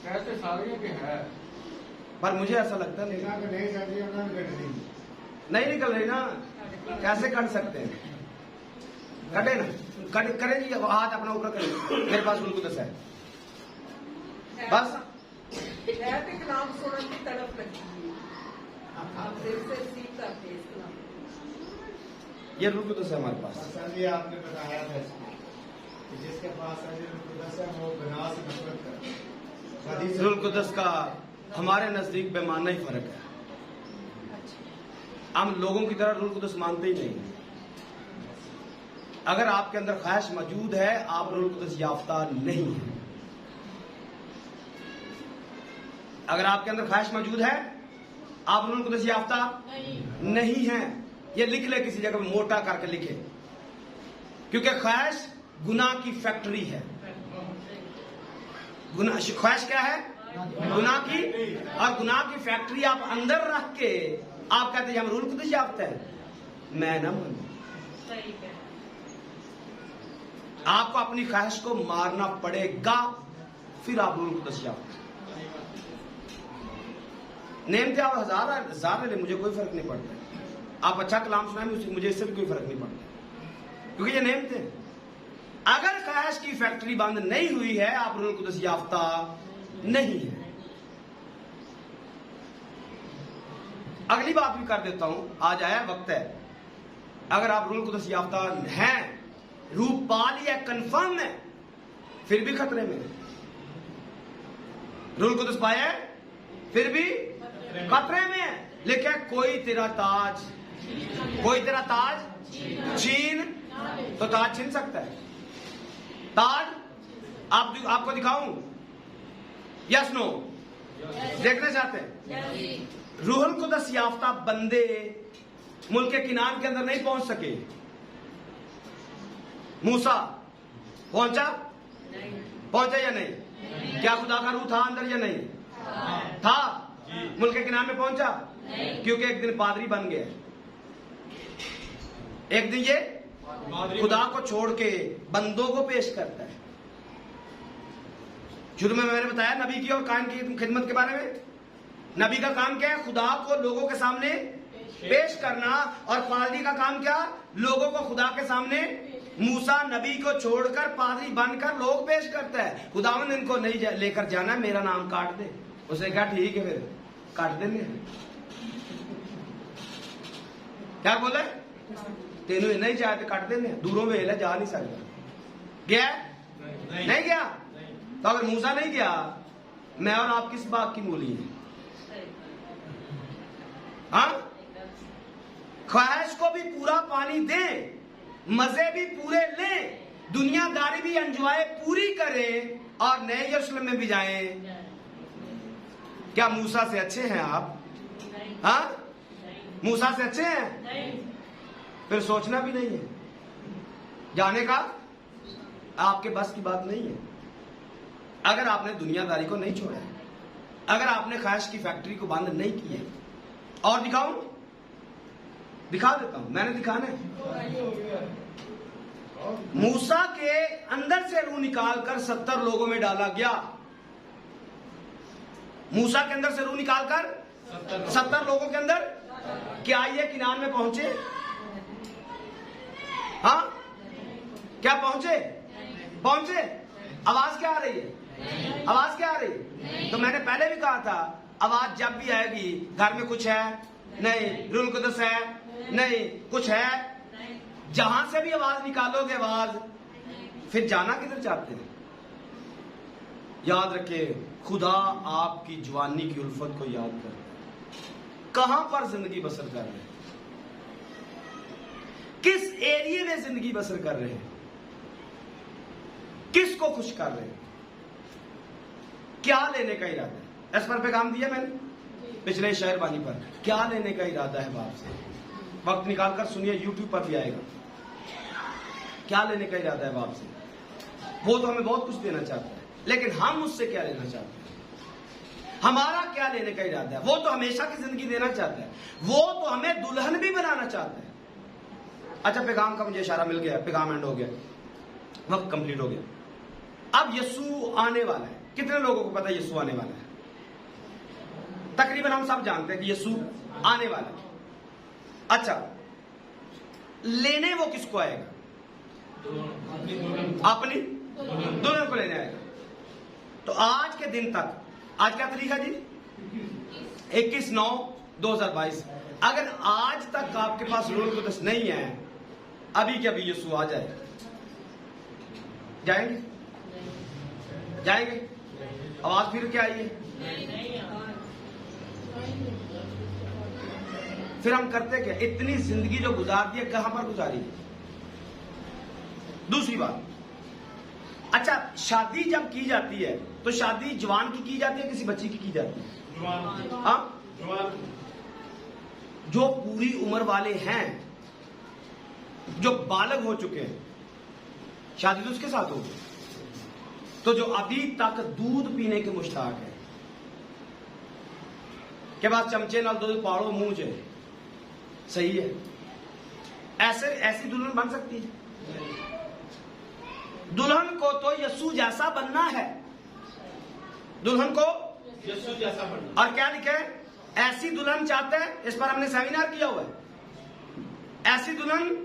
कहते सारे के है, पर मुझे ऐसा लगता नहीं निकल रही ना। कैसे कट सकते हैं? कटे ना, करें जी, हाथ अपना ऊपर करें। मेरे पास रूहुल कुदस है, बस कलाम सुनने की तड़प लगती है, आप दिल से सीख करते हैं इस कलाम। ये रूहुल कुदस है हमारे पास। आपने बताया था कि जिसके पास रूहुल कुदस है वो गुनाह से नफरत करता है। रूहुल कुदस का हमारे नजदीक बेमाना ही फर्क है। हम लोगों की तरह रूहुल कुदस मानते ही नहीं। अगर आपके अंदर ख्वाहिश मौजूद है, आप रूहुल कुदस याफ्ता नहीं है। अगर आपके अंदर ख्वाहिश मौजूद है, आप रूहुल कुदस याफ्ता नहीं है। ये लिख ले किसी जगह, मोटा करके लिखे, क्योंकि ख्वाहिश गुनाह की फैक्ट्री है। ख्वाहिश क्या है? गुनाह की, और गुनाह की फैक्ट्री आप अंदर रख के आप कहते हैं हम रूहुल कुदस याफ्ता है। मैं ना मानू। आपको अपनी ख्वाहिश को मारना पड़ेगा, फिर आप रूहुल कुदस याफ्ता। नेम थे आप हजार ले, मुझे कोई फर्क नहीं पड़ता। आप अच्छा कलाम सुनाए, मुझे इससे भी कोई फर्क नहीं पड़ता, क्योंकि ये नेम थे। अगर ख्वाहिश की फैक्ट्री बंद नहीं हुई है, आप रूहुल कुदस याफ्ता नहीं है। अगली बात भी कर देता हूं, आज आया वक्त है। अगर आप रूहुल कुदस याफ्ता हैं, रूह पा लिया, कंफर्म है, फिर भी खतरे में। रूहुल कुदस पाया है, फिर भी खतरे में है। लिखा कोई तेरा ताज छीन, तो ताज छीन सकता है। ताज आपको दिखाऊं? Yes no? देखना चाहते हैं? रूहुल कुदस याफ्ता बंदे मुल्क के किनान के अंदर नहीं पहुंच सके। मूसा पहुंचा या नहीं? क्या खुदा का रूह था अंदर या नहीं था? मुल्क के किनारे में पहुंचा? क्योंकि एक दिन पादरी बन गया। एक दिन ये खुदा को छोड़ के बंदों को पेश करता है। शुरू में मैंने बताया नबी की और कायन की खिदमत के बारे में। नबी का काम क्या है? खुदा को लोगों के सामने पेश करना। और पादरी का काम क्या? लोगों को खुदा के सामने। मूसा नबी को छोड़कर पादरी बनकर लोग पेश करता है। खुदावन इनको नहीं लेकर जाना, मेरा नाम काट दे। उसने कहा ठीक है, फिर काट देंगे। क्या बोले? तेनों नहीं जाए तो काट देंगे। दूरों में हिला, जा नहीं सकता। गया? नहीं गया। तो अगर मूसा नहीं गया, मैं और आप किस बात की मूली है? हाँ, ख्वाहिश को भी पूरा पानी दे, मजे भी पूरे ले, दुनियादारी भी एंजॉय पूरी करें और नए यरूशलेम में भी जाएं। क्या मूसा से अच्छे हैं आप? हाँ, मूसा से अच्छे हैं? फिर सोचना भी नहीं है, जाने का आपके बस की बात नहीं है। अगर आपने दुनियादारी को नहीं छोड़ा है, अगर आपने ख्वाहिश की फैक्ट्री को बंद नहीं की है। और दिखाऊं? दिखा देता हूं, मैंने दिखाना है। मूसा के अंदर से रूह निकालकर 70 लोगों में डाला गया। मूसा के अंदर से रूह निकालकर 70 लोगों के अंदर। क्या ये किनान में पहुंचे? हाँ, क्या पहुंचे? आवाज क्या आ रही है? आवाज क्या आ रही है? तो मैंने पहले भी कहा था, आवाज जब भी आएगी, घर में कुछ है नहीं, रूहुल कुदस है नहीं, कुछ है जहां से भी आवाज निकालोगे आवाज, फिर जाना किधर चाहते हैं? याद रखे, खुदा आपकी जवानी की उल्फत को याद कर, कहां पर जिंदगी बसर कर रहे हैं, किस एरिया में जिंदगी बसर कर रहे हैं, किसको खुश कर रहे हैं, क्या लेने का इरादा है? इस पर पैगाम दिया मैंने पिछले शहरबानी पर, क्या लेने का इरादा है बाप से? वक्त निकालकर सुनिए, यूट्यूब पर भी आएगा। क्या लेने का इरादा है बाप से? वो तो हमें बहुत कुछ देना चाहता है, लेकिन हम उससे क्या लेना चाहते हैं? हमारा क्या लेने का इरादा है? वो तो हमेशा की जिंदगी देना चाहता है, वो तो हमें दुल्हन भी बनाना चाहता है। अच्छा, पैगाम का मुझे इशारा मिल गया, पैगाम एंड हो गया, वक्त कंप्लीट हो गया। अब यीशु आने वाला है। कितने लोगों को पता है यीशु आने वाला है? तकरीबन हम सब जानते हैं कि यीशु आने वाला है। अच्छा, लेने वो किसको आएगा? अपनी दुल्हन को लेने आएगा। तो आज के दिन तक, आज क्या तारीख है जी? 21/9/2022। अगर आज तक आपके पास रोल कुदस नहीं है, अभी के अभी यीशु आ जाए, जाएंगे? जाएंगे? आवाज फिर क्या आई है? फिर हम करते क्या? इतनी जिंदगी जो गुजार दी है, कहां पर गुजारी है? दूसरी बात, अच्छा, शादी जब की जाती है तो शादी जवान की जाती है, किसी बच्ची की जाती है? जवान। जो पूरी उम्र वाले हैं, जो बालग हो चुके हैं, शादी तो उसके साथ होगी। तो जो अभी तक दूध पीने के मुश्ताक है, के बाद चमचे नाल दूध पाड़ो मुंह च, सही है? ऐसी दुल्हन बन सकती है? दुल्हन को तो यीशु जैसा बनना है, दुल्हन को यीशु जैसा बनना। और क्या लिखे? ऐसी दुल्हन चाहते हैं, इस पर हमने सेमिनार किया हुआ है। ऐसी दुल्हन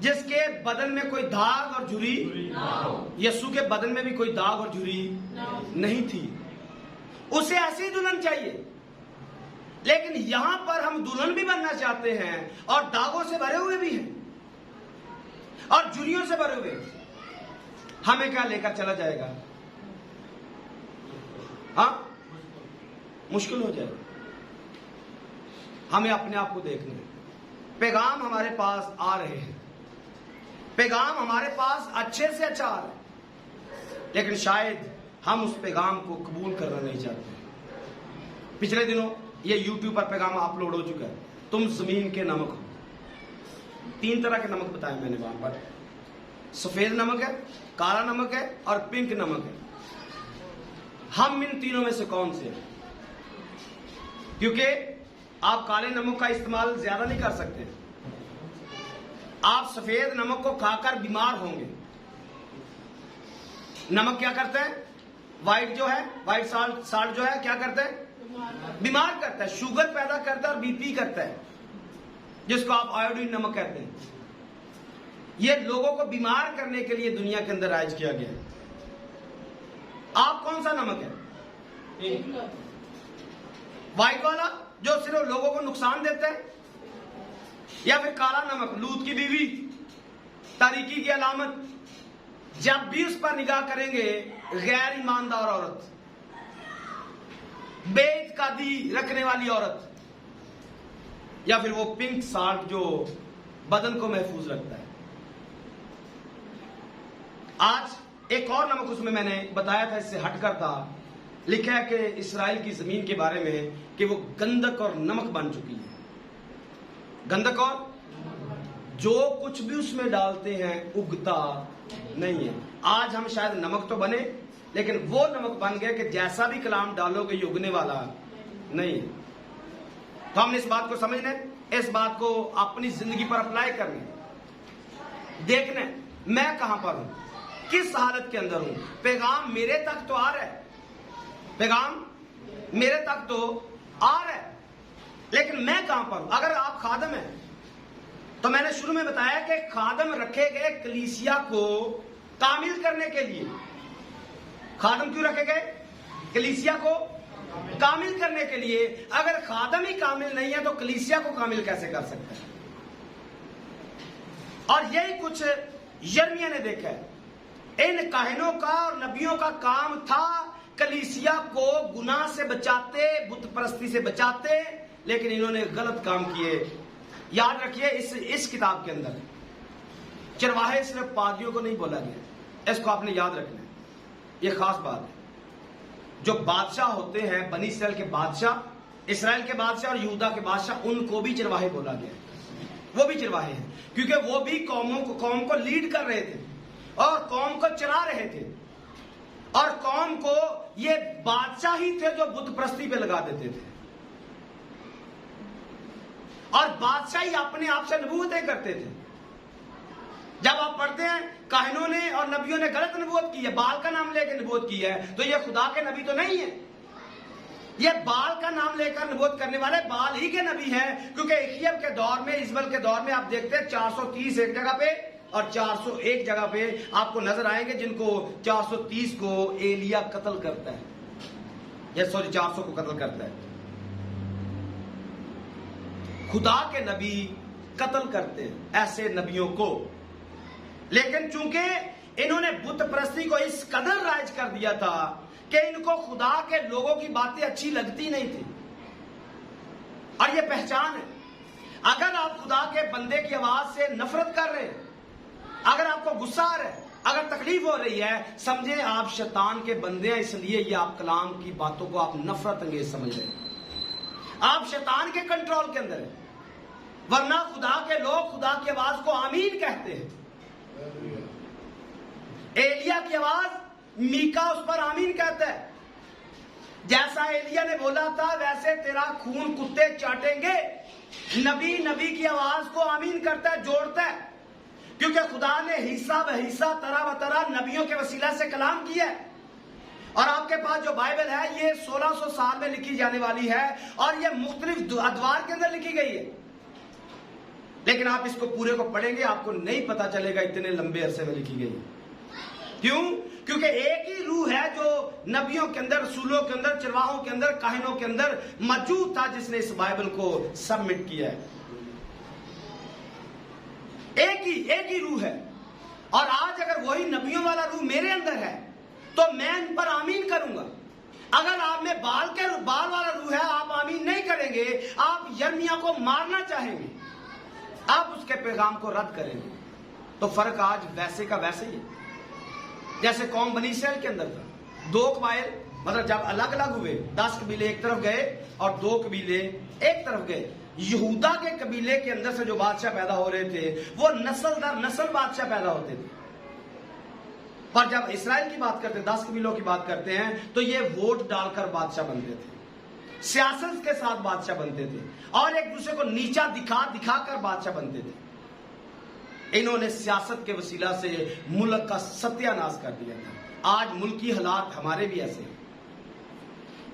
जिसके बदन में कोई दाग और झुर्री, यीशु के बदन में भी कोई दाग और झुर्री नहीं थी, उसे ऐसी दुल्हन चाहिए। लेकिन यहां पर हम दुल्हन भी बनना चाहते हैं और दागों से भरे हुए भी हैं और झुर्रियों से भरे हुए। हमें क्या लेकर चला जाएगा? हाँ, मुश्किल हो जाएगा। हमें अपने आप को देखना है। पैगाम हमारे पास आ रहे हैं, पैगाम हमारे पास अच्छे से अच्छा आ रहा है, लेकिन शायद हम उस पैगाम को कबूल करना नहीं चाहते। पिछले दिनों ये यूट्यूब पर पैगाम अपलोड हो चुका है, तुम जमीन के नमक हो। 3 तरह के नमक बताए मैंने वहां पर, सफेद नमक है, काला नमक है और पिंक नमक है। हम इन तीनों में से कौन से हैं? क्योंकि आप काले नमक का इस्तेमाल ज्यादा नहीं कर सकते, आप सफेद नमक को खाकर बीमार होंगे। नमक क्या करते हैं? व्हाइट जो है, व्हाइट साल्ट जो है, क्या करता है? बीमार करता है, शुगर पैदा करता है और बीपी करता है, जिसको आप आयोडीन नमक कहते हैं। ये लोगों को बीमार करने के लिए दुनिया के अंदर राइज किया गया है। आप कौन सा नमक है? व्हाइट वाला जो सिर्फ लोगों को नुकसान देता है, या फिर काला नमक, लूत की बीवी, तारीकी की अलामत? जब भी उस पर निगाह करेंगे, गैर ईमानदार औरत, बेइत्कादी रखने वाली औरत, या फिर वो पिंक साल्ट जो बदन को महफूज रखता है। आज एक और नमक उसमें मैंने बताया था, इससे हटकर था, लिखा है कि इस्राइल की जमीन के बारे में कि वो गंधक और नमक बन चुकी है। गंधक और जो कुछ भी उसमें डालते हैं उगता नहीं है। आज हम शायद नमक तो बने, लेकिन वो नमक बन गया कि जैसा भी कलाम डालोगे ये उगने वाला नहीं है। तो हमने इस बात को समझना है, इस बात को अपनी जिंदगी पर अप्लाई करना, देखना मैं कहां पर हूं, किस हालत के अंदर हूं। पैगाम मेरे तक तो आ रहा है, पैगाम मेरे तक तो आ रहा है, लेकिन मैं कहां पर हूं। अगर आप खादम हैं, तो मैंने शुरू में बताया कि खादम रखे गए कलीसिया को कामिल करने के लिए। खादम क्यों रखे गए? कलीसिया को कामिल करने के लिए। अगर खादम ही कामिल नहीं है तो कलीसिया को कामिल कैसे कर सकते हैं? और यही कुछ यिर्मयाह ने देखा है। इन काहिनों का और नबियों का काम था कलीसिया को गुनाह से बचाते, बुत परस्ती से बचाते, लेकिन इन्होंने गलत काम किए। याद रखिए इस किताब के अंदर चरवाहे सिर्फ पादरियों को नहीं बोला गया, इसको आपने याद रखना है, यह खास बात है। जो बादशाह होते हैं, बनी इस्राएल के बादशाह, इस्राएल के बादशाह और यहूदा के बादशाह, उनको भी चरवाहे बोला गया। वो भी चरवाहे हैं क्योंकि वो भी कौम को लीड कर रहे थे और कौम को चला रहे थे, और कौम को ये बादशाह ही थे जो बुत परस्ती पे लगा देते थे, और बादशाह ही अपने आप से नबूवतें करते थे। जब आप पढ़ते हैं काहिनों ने और नबियों ने गलत नबूवत की है, बाल का नाम लेकर नबूवत की है, तो ये खुदा के नबी तो नहीं है, ये बाल का नाम लेकर नबूवत करने वाले बाल ही के नबी हैं। क्योंकि इखियम के दौर में, इजबल के दौर में आप देखते हैं 430 एक जगह पे और 401 जगह पे आपको नजर आएंगे जिनको 430 को एलिया कत्ल करता है, या सॉरी 400 को कत्ल करता है। खुदा के नबी कत्ल करते हैं ऐसे नबियों को, लेकिन चूंकि इन्होंने बुत परस्ती को इस कदर राइज कर दिया था कि इनको खुदा के लोगों की बातें अच्छी लगती नहीं थी। और यह पहचान है, अगर आप खुदा के बंदे की आवाज से नफरत कर रहे हैं, अगर आपको गुस्सा आ रहा है, अगर तकलीफ हो रही है, समझे आप शैतान के बंदे हैं, इसलिए ये आप कलाम की बातों को आप नफरत अंगेज समझ रहे हैं। आप शैतान के कंट्रोल के अंदर है, वरना खुदा के लोग खुदा की आवाज को आमीन कहते हैं। एलिया की आवाज मीका उस पर आमीन कहता है। जैसा एलिया ने बोला था वैसे तेरा खून कुत्ते चाटेंगे, नबी की आवाज को आमीन करता है, जोड़ता है, क्योंकि खुदा ने हिस्सा ब हिस्सा, तरह ब तरह नबियों के वसीला से कलाम किया है। और आपके पास जो बाइबल है ये 1600 साल में लिखी जाने वाली है और ये मुख्तलिफ अदवार के अंदर लिखी गई है, लेकिन आप इसको पूरे को पढ़ेंगे आपको नहीं पता चलेगा इतने लंबे अरसे में लिखी गई है। क्यों? क्योंकि एक ही रूह है जो नबियों के अंदर, रसूलों के अंदर, चरवाहों के अंदर, काहिनों के अंदर मौजूद था, जिसने इस बाइबल को सबमिट किया है। एक ही रूह है। और आज अगर वही नबियों वाला रूह मेरे अंदर है तो मैं इन पर आमीन करूंगा। अगर आप में बाल वाला रूह है, आप आमीन नहीं करेंगे, आप यिर्मयाह को मारना चाहेंगे, आप उसके पैगाम को रद्द करेंगे। तो फर्क आज वैसे का वैसे ही है जैसे कौम बनी इस्राएल के अंदर था। 2 कबाइल, मतलब जब अलग अलग हुए, 10 कबीले एक तरफ गए और 2 कबीले एक तरफ गए। यहूदा के कबीले के अंदर से जो बादशाह पैदा हो रहे थे वो नस्ल दर नस्ल बादशाह पैदा होते थे। पर जब इस्राएल की बात करते, 10 कबीलों की बात करते हैं, तो ये वोट डालकर बादशाह बनते थे, सियासत के साथ बादशाह बनते थे और एक दूसरे को नीचा दिखाकर बादशाह बनते थे। इन्होंने सियासत के वसीला से मुल्क का सत्यानाश कर दिया था। आज मुल्की हालात हमारे भी ऐसे हैं।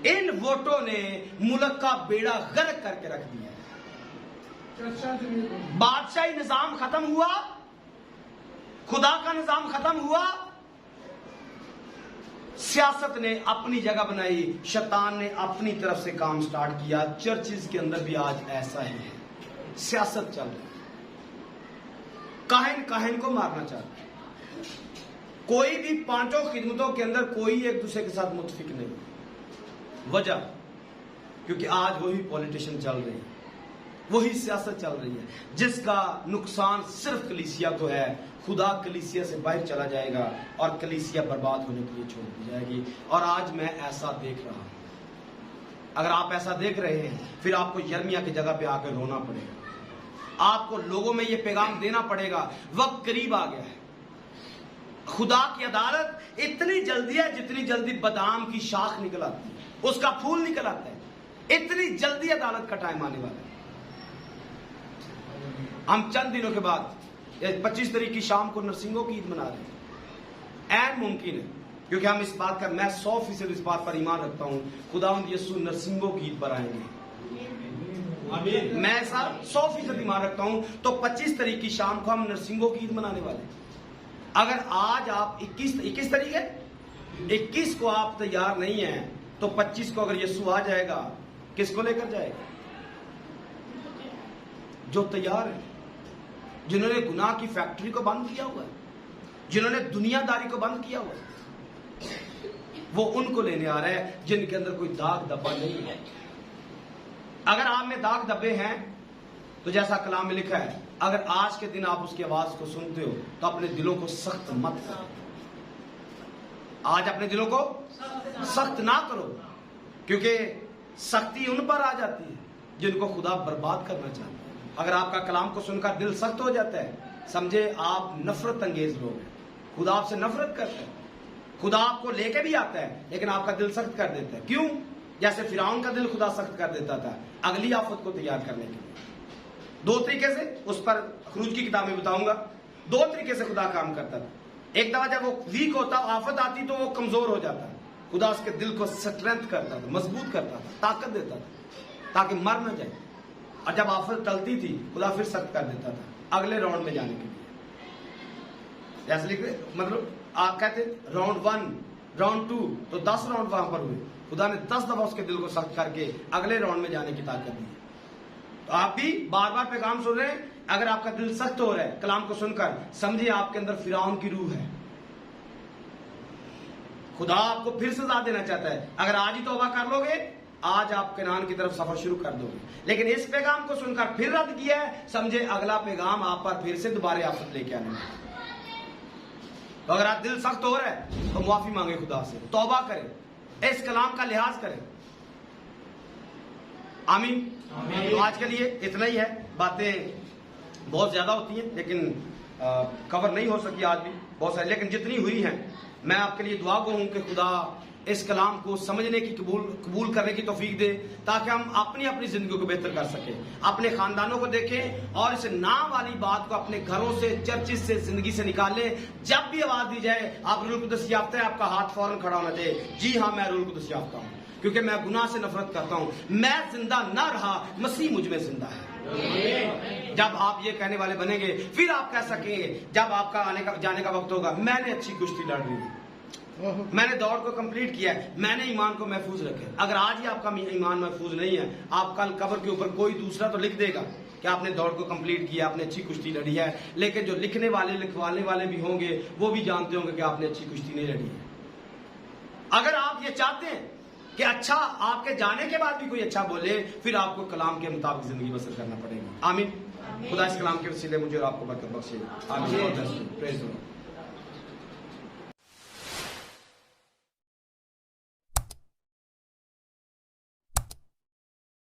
इन वोटों ने मुल्क का बेड़ा गर्क करके रख दिया। बादशाही निजाम खत्म हुआ, खुदा का निजाम खत्म हुआ, सियासत ने अपनी जगह बनाई, शैतान ने अपनी तरफ से काम स्टार्ट किया। चर्चिज के अंदर भी आज ऐसा ही है, सियासत चल रही है। काहिन को मारना चाहता है। कोई भी 5 खिदमतों के अंदर कोई एक दूसरे के साथ मुतफिक नहीं। वजह क्योंकि आज वही पॉलिटिशियन चल रहे हैं, वही सियासत चल रही है, जिसका नुकसान सिर्फ कलीसिया को है। खुदा कलीसिया से बाहर चला जाएगा और कलीसिया बर्बाद होने के लिए छोड़ दी जाएगी। और आज मैं ऐसा देख रहा हूं। अगर आप ऐसा देख रहे हैं फिर आपको यिर्मयाह की जगह पे आकर रोना पड़ेगा, आपको लोगों में ये पैगाम देना पड़ेगा। वक्त करीब आ गया है। खुदा की अदालत इतनी जल्दी है जितनी जल्दी बादाम की शाख निकल आती है, उसका फूल निकल आता है, इतनी जल्दी अदालत का टाइम आने वाला है। हम चंद दिनों के बाद 25 तारीख की शाम को नरसिंगों की ईद मना रहे हैं। ऐन मुमकिन है, क्योंकि हम इस बात का, मैं 100% इस बात पर ईमान रखता हूं, खुदावंद यीशु नरसिंगों की ईद पर आएंगे। मैं ऐसा 100% ईमान रखता हूं। तो 25 तारीख की शाम को हम नरसिंगों की ईद मनाने वाले हैं। अगर आज आप 21 तारीख है, 21 को आप तैयार नहीं हैं तो 25 को अगर यीशु आ जाएगा, किसको लेकर जाएगा? जो तैयार है। जिन्होंने गुनाह की फैक्ट्री को बंद किया हुआ है, जिन्होंने दुनियादारी को बंद किया हुआ है, वो उनको लेने आ रहा है जिनके अंदर कोई दाग धब्बा नहीं है। अगर आप में दाग धब्बे हैं तो जैसा कलाम में लिखा है, अगर आज के दिन आप उसकी आवाज को सुनते हो तो अपने दिलों को सख्त मत करो। आज अपने दिलों को सख्त ना करो, क्योंकि सख्ती उन पर आ जाती है जिनको खुदा बर्बाद करना चाहता है। अगर आपका कलाम को सुनकर दिल सख्त हो जाता है, समझे आप नफरत अंगेज लोग हैं। खुदा आपसे नफरत करता है। खुदा आपको लेके भी आता है लेकिन आपका दिल सख्त कर देता है। क्यों? जैसे फिरौन का दिल खुदा सख्त कर देता था अगली आफत को तैयार करने के लिए। दो तरीके से, उस पर खरूज की किताब में बताऊंगा, दो तरीके से खुदा काम करता था। एक दफा जब वो वीक होता, आफत आती तो वो कमजोर हो जाता। खुदा उसके दिल को स्ट्रेंथ करता था, मजबूत करता था, ताकत देता था ताकि मर न जाए। और जब आफत टलती थी खुदा फिर सख्त कर देता था अगले राउंड में जाने के लिए। जैसे लिख रहे, मतलब आप कहते राउंड 1 राउंड 2 तो 10 राउंड वहां पर हुए। खुदा ने 10 दफा उसके दिल को सख्त करके अगले राउंड में जाने की ताकत दी। तो आप भी बार बार पैगाम सुन रहे हैं, अगर आपका दिल सख्त हो रहा है कलाम को सुनकर, समझिए आपके अंदर फिरौन की रूह है। खुदा आपको फिर सजा देना चाहता है। अगर आज ही तौबा कर लोगे, आज आप कनान की तरफ सफर शुरू कर दोगे। लेकिन इस पैगाम को सुनकर फिर रद्द किया है, समझे अगला पैगाम आप पर फिर से दोबारा आफत लेके आने वाला है। तो अगर आप दिल सख्त हो रहा है तो माफी मांगे खुदा से, तौबा करें, इस कलाम का लिहाज करें। आमीन। तो आज के लिए इतना ही है। बातें बहुत ज्यादा होती हैं लेकिन कवर नहीं हो सकी आज भी बहुत सारी, लेकिन जितनी हुई हैं मैं आपके लिए दुआ गो हूं कि खुदा इस कलाम को समझने की कबूल करने की तौफीक दे, ताकि हम अपनी अपनी जिंदगी को बेहतर कर सकें, अपने खानदानों को देखें और इस ना वाली बात को अपने घरों से, चर्चिस से, जिंदगी से निकालें। जब भी आवाज दी जाए आप रूह कुदस याफ्ता है, आपका हाथ फौरन खड़ा होना चाहिए, जी हाँ मैं रूह कुदस याफ्ता हूं, क्योंकि मैं गुनाह से नफरत करता हूं। मैं जिंदा ना रहा, मसीह मुझ में जिंदा है। जब आप ये कहने वाले बनेंगे फिर आप कह सकेंगे जब आपका जाने का वक्त होगा, मैंने अच्छी कुश्ती लड़ ली, मैंने दौड़ को कंप्लीट किया है, मैंने ईमान को महफूज रखा। अगर आज ही आपका ईमान महफूज नहीं है, आप कल कब्र के ऊपर कोई दूसरा तो लिख देगा कि आपने दौड़ को कंप्लीट किया, आपने अच्छी कुश्ती लड़ी है, लेकिन जो लिखने वाले लिखवाने वाले भी होंगे वो भी जानते होंगे कि आपने अच्छी कुश्ती नहीं लड़ी है। अगर आप ये चाहते हैं कि अच्छा आपके जाने के बाद भी कोई अच्छा बोले, फिर आपको कलाम के मुताबिक जिंदगी बसर करना पड़ेगा। आमीन। खुदा इस कलाम के वसीले मुझे और आपको बरकत बख्शे। आमीन।